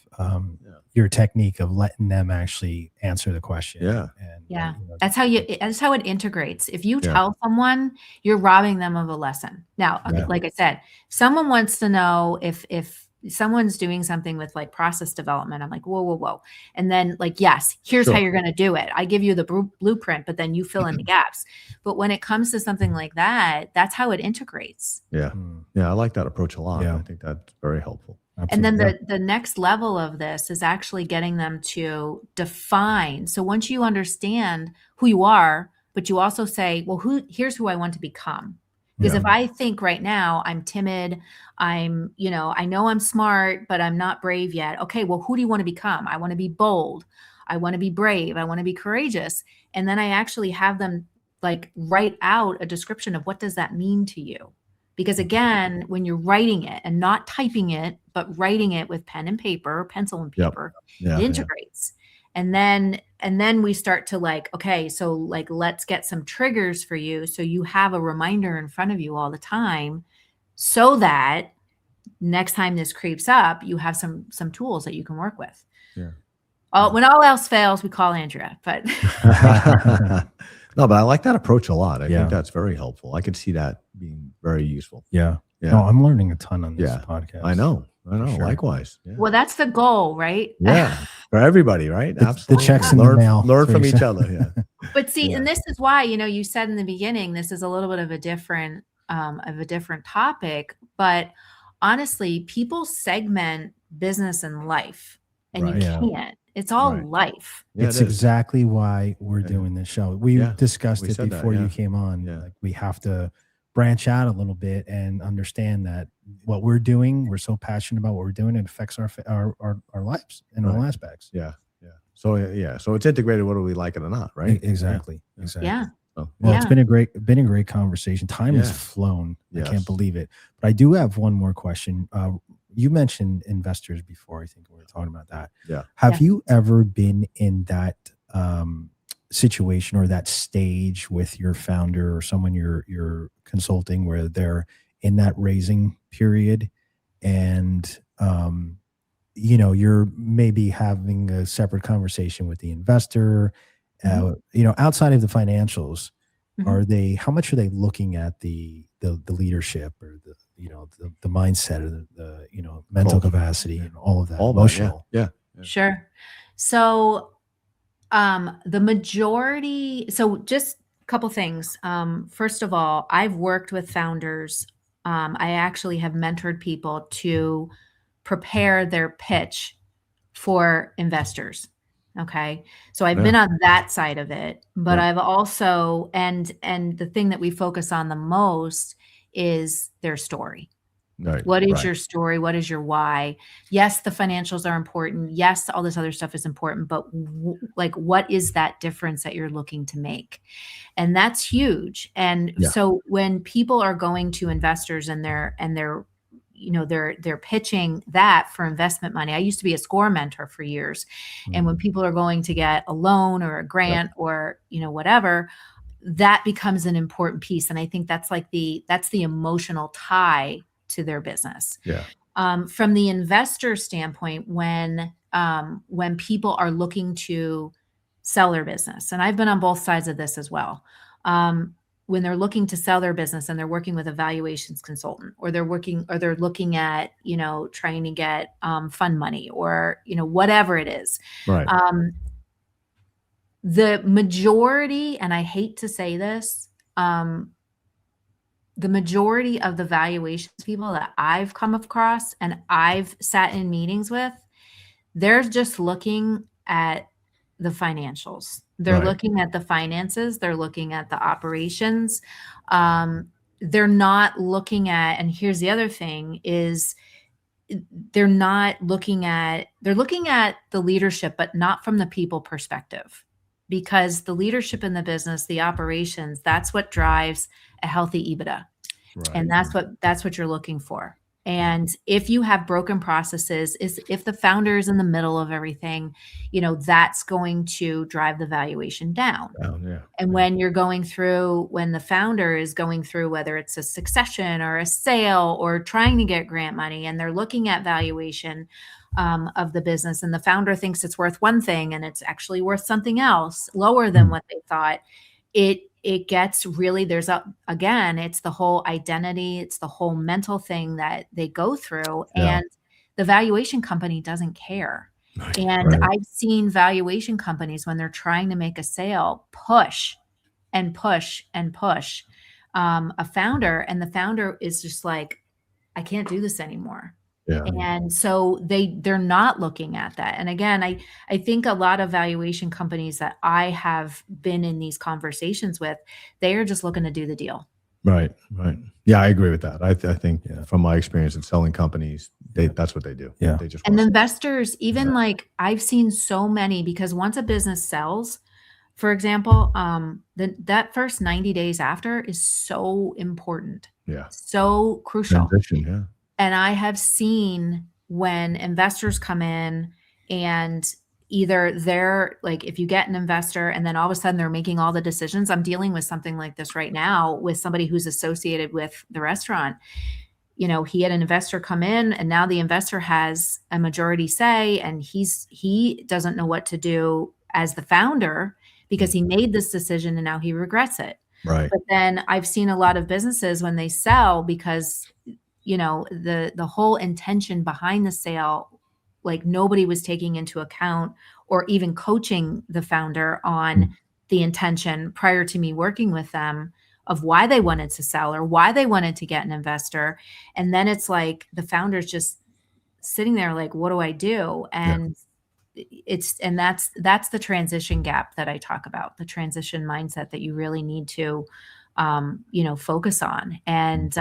your technique of letting them actually answer the question. Yeah. And, you know, that's how it integrates. If you tell someone, you're robbing them of a lesson. Now, like I said, if someone wants to know if someone's doing something with like process development, I'm like, whoa. And then like, yes, here's how you're going to do it. I give you the blueprint, but then you fill in the gaps. But when it comes to something like that, that's how it integrates. Yeah. Yeah. I like that approach a lot. Yeah. I think that's very helpful. Absolutely. And then the next level of this is actually getting them to define. So once you understand who you are, but you also say, well, here's who I want to become. Because if I think right now I'm timid, I know I'm smart, but I'm not brave yet. Okay, well, who do you want to become? I want to be bold. I want to be brave. I want to be courageous. And then I actually have them like write out a description of what does that mean to you? Because again, when you're writing it and not typing it, but writing it with pen and paper, pencil and paper, it integrates. And then we start to like, okay, so like, let's get some triggers for you. So you have a reminder in front of you all the time so that next time this creeps up, you have some tools that you can work with. Yeah. When all else fails, we call Andrea, but. No, but I like that approach a lot. I think that's very helpful. I could see that being very useful. Yeah. No, I'm learning a ton on this podcast. I know. Sure. Likewise. Yeah. Well, that's the goal, right? Yeah. For everybody, right? Absolutely. The checks in the mail. Learn from each other. Yeah. But see, and this is why, you said in the beginning, this is a little bit of a different topic, but honestly, people segment business and life and you can't. It's all life. Yeah, it's exactly why we're doing this show. We discussed it before you came on. Yeah. Like we have to branch out a little bit and understand that what we're doing, we're so passionate about what we're doing, it affects our lives in all aspects. Yeah. Yeah. So so it's integrated whether we like it or not, right? Exactly. Yeah. Exactly. Yeah. So, Well, it's been a great conversation. Time has flown. Yes. I can't believe it. But I do have one more question. You mentioned investors before. I think we were talking about that. Yeah. Have you ever been in that situation or that stage with your founder or someone you're consulting where they're in that raising period, and you're maybe having a separate conversation with the investor, outside of the financials? How much are they looking at the leadership or the mindset or the mental capacity and all of that, emotional? Yeah. Sure. So the majority, so just a couple things. First of all, I've worked with founders. I actually have mentored people to prepare their pitch for investors. Okay. So I've been on that side of it, but I've also, and the thing that we focus on the most is their story. Right. What is your story? What is your why? Yes, the financials are important. Yes, all this other stuff is important, but what is that difference that you're looking to make? And that's huge. And so when people are going to investors and they're pitching that for investment money. I used to be a score mentor for years. And when people are going to get a loan or a grant or, whatever, that becomes an important piece. And I think that's the emotional tie to their business. Yeah. From the investor standpoint, when people are looking to sell their business, and I've been on both sides of this as well. When they're looking to sell their business and they're working with a valuations consultant, or they're looking at, trying to get fund money or, whatever it is. Right. The majority, and I hate to say this, the majority of the valuations people that I've come across and I've sat in meetings with, they're just looking at the financials. They're looking at the finances. They're looking at the operations. They're not looking at, and here's the other thing is they're looking at the leadership, but not from the people perspective, because the leadership in the business, the operations, that's what drives a healthy EBITDA. And that's what you're looking for. And if you have broken processes, if the founder is in the middle of everything, that's going to drive the valuation down. And when the founder is going through, whether it's a succession or a sale or trying to get grant money, and they're looking at valuation of the business, and the founder thinks it's worth one thing and it's actually worth something else lower than what they thought, it gets really, it's the whole identity, it's the whole mental thing that they go through, and the valuation company doesn't care. I've seen valuation companies, when they're trying to make a sale, push and push and push a founder, and the founder is just like, I can't do this anymore. And so they're not looking at that. And again, I think a lot of valuation companies that I have been in these conversations with, they are just looking to do the deal. Right. Yeah, I agree with that. I think from my experience in selling companies, that's what they do. Yeah. They just and the investors, even I've seen so many, because once a business sells, for example, that first 90 days after is so important. Yeah. So crucial. Transition, And I have seen when investors come in, and either they're like, if you get an investor and then all of a sudden they're making all the decisions. I'm dealing with something like this right now with somebody who's associated with the restaurant. He had an investor come in, and now the investor has a majority say, and he doesn't know what to do as the founder, because he made this decision and now he regrets it. Right. But then I've seen a lot of businesses when they sell, because the whole intention behind the sale, like nobody was taking into account or even coaching the founder on the intention prior to me working with them of why they wanted to sell or why they wanted to get an investor. And then it's like the founder's just sitting there like, what do I do? And that's the transition gap that I talk about, the transition mindset that you really need to focus on. And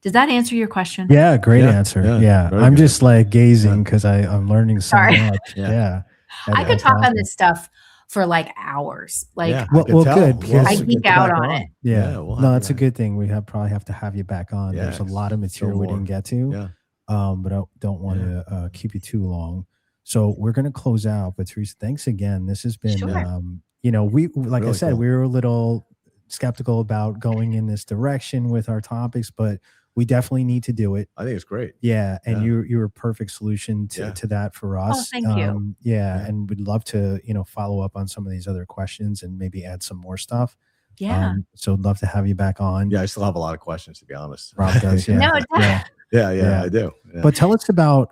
does that answer your question? Yeah, great answer. Yeah. I'm good. just like gazing because I'm learning so Sorry. much. Yeah. I could talk on this stuff for like hours. Like, well, good, because I geek out on it. Yeah. No, that's a good thing. We probably have to have you back on. Yeah, There's a lot of material we didn't get to. Yeah. But I don't want to keep you too long. So we're going to close out. But Theresa, thanks again. This has been, we, like I said, we were a little skeptical about going in this direction with our topics, but we definitely need to do it. I think it's great. Yeah. And you're a perfect solution to that for us. Oh, thank you. Yeah. And we'd love to, follow up on some of these other questions and maybe add some more stuff. Yeah. So I'd love to have you back on. Yeah. I still have a lot of questions, to be honest. Rob does. Yeah. Yeah, I do. Yeah. But tell us about,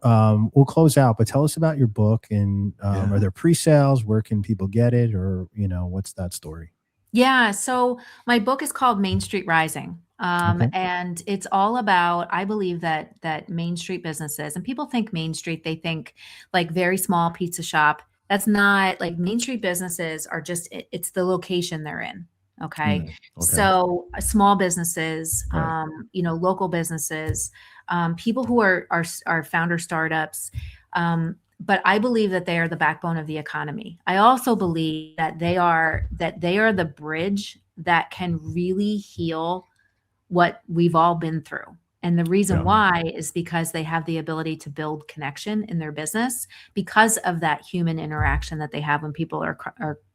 we'll close out, but tell us about your book and are there pre-sales? Where can people get it? Or, what's that story? Yeah. So my book is called Main Street Rising. And it's all about, I believe that Main Street businesses, and people think Main Street, they think like very small pizza shop. That's not, like, Main Street businesses are just, it's the location they're in. Okay. So small businesses, local businesses, people who are founder startups. But I believe that they are the backbone of the economy. I also believe that they are the bridge that can really heal what we've all been through. And the reason why is because they have the ability to build connection in their business because of that human interaction that they have when people are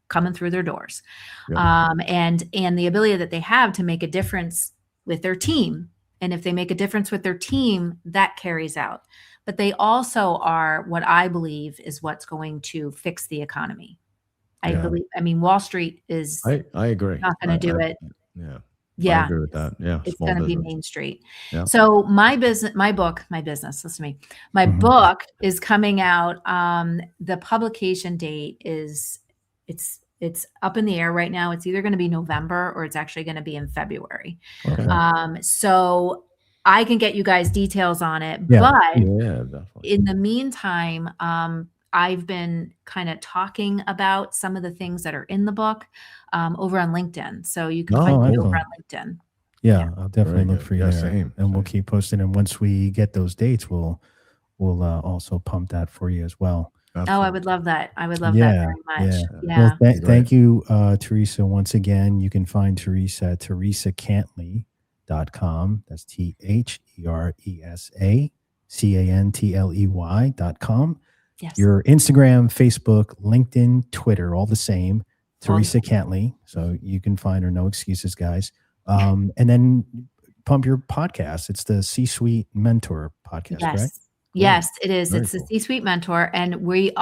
coming through their doors. And the ability that they have to make a difference with their team. And if they make a difference with their team, that carries out. But they also are what I believe is what's going to fix the economy. I mean, Wall Street is I agree. Not going to do it. I agree with that. Yeah. It's going to be Main Street. Yeah. So my business, listen to me. My book is coming out. The publication date is, it's up in the air right now. It's either going to be November or it's actually going to be in February. So I can get you guys details on it, but in the meantime, I've been kind of talking about some of the things that are in the book over on LinkedIn. So you can find me over on LinkedIn. Yeah, I'll definitely look for you there. And we'll keep posting. And once we get those dates, we'll also pump that for you as well. Absolutely. Oh, I would love that. I would love that very much. Well, thank you, Theresa, once again. You can find Theresa at theresacantley.com. That's TheresaCantley.com. Yes. Your Instagram, Facebook, LinkedIn, Twitter, all the same. Theresa Cantley. So you can find her. No excuses, guys. And then pump your podcast. It's the C-Suite Mentor podcast, right? Yes, it is. It's the C-Suite Mentor, and we're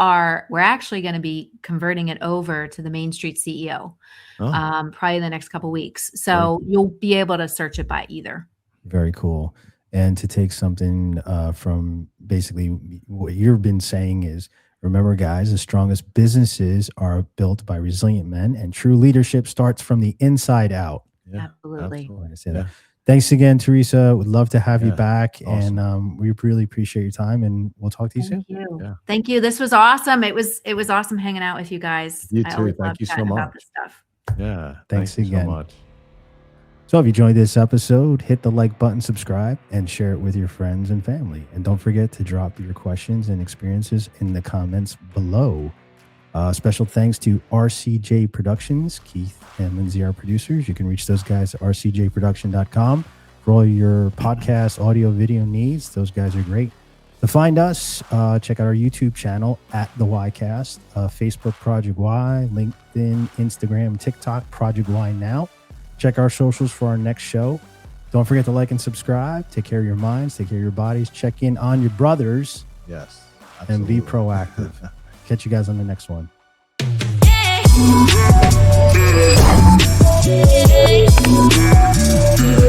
actually going to be converting it over to the Main Street CEO, probably in the next couple of weeks. So you'll be able to search it by either. Very cool. And to take something from basically what you've been saying is, remember, guys, the strongest businesses are built by resilient men, and true leadership starts from the inside out. Yeah, absolutely. I say that. Thanks again, Theresa. Would love to have you back. Awesome. And we really appreciate your time, and we'll talk to you soon. Thank you. This was awesome. It was awesome hanging out with you guys. You too. Thank you so much. About this stuff. Yeah. Thanks again. So much. So if you enjoyed this episode, hit the like button, subscribe, and share it with your friends and family. And don't forget to drop your questions and experiences in the comments below. Special thanks to RCJ Productions, Keith and Lindsay, our producers. You can reach those guys at rcjproduction.com for all your podcast, audio, video needs. Those guys are great. To find us, check out our YouTube channel at The Ycast, Facebook Project Y, LinkedIn, Instagram, TikTok, Project Y Now. Check our socials for our next show. Don't forget to like and subscribe. Take care of your minds, take care of your bodies. Check in on your brothers. Yes. Absolutely. And be proactive. Catch you guys on the next one. Yeah.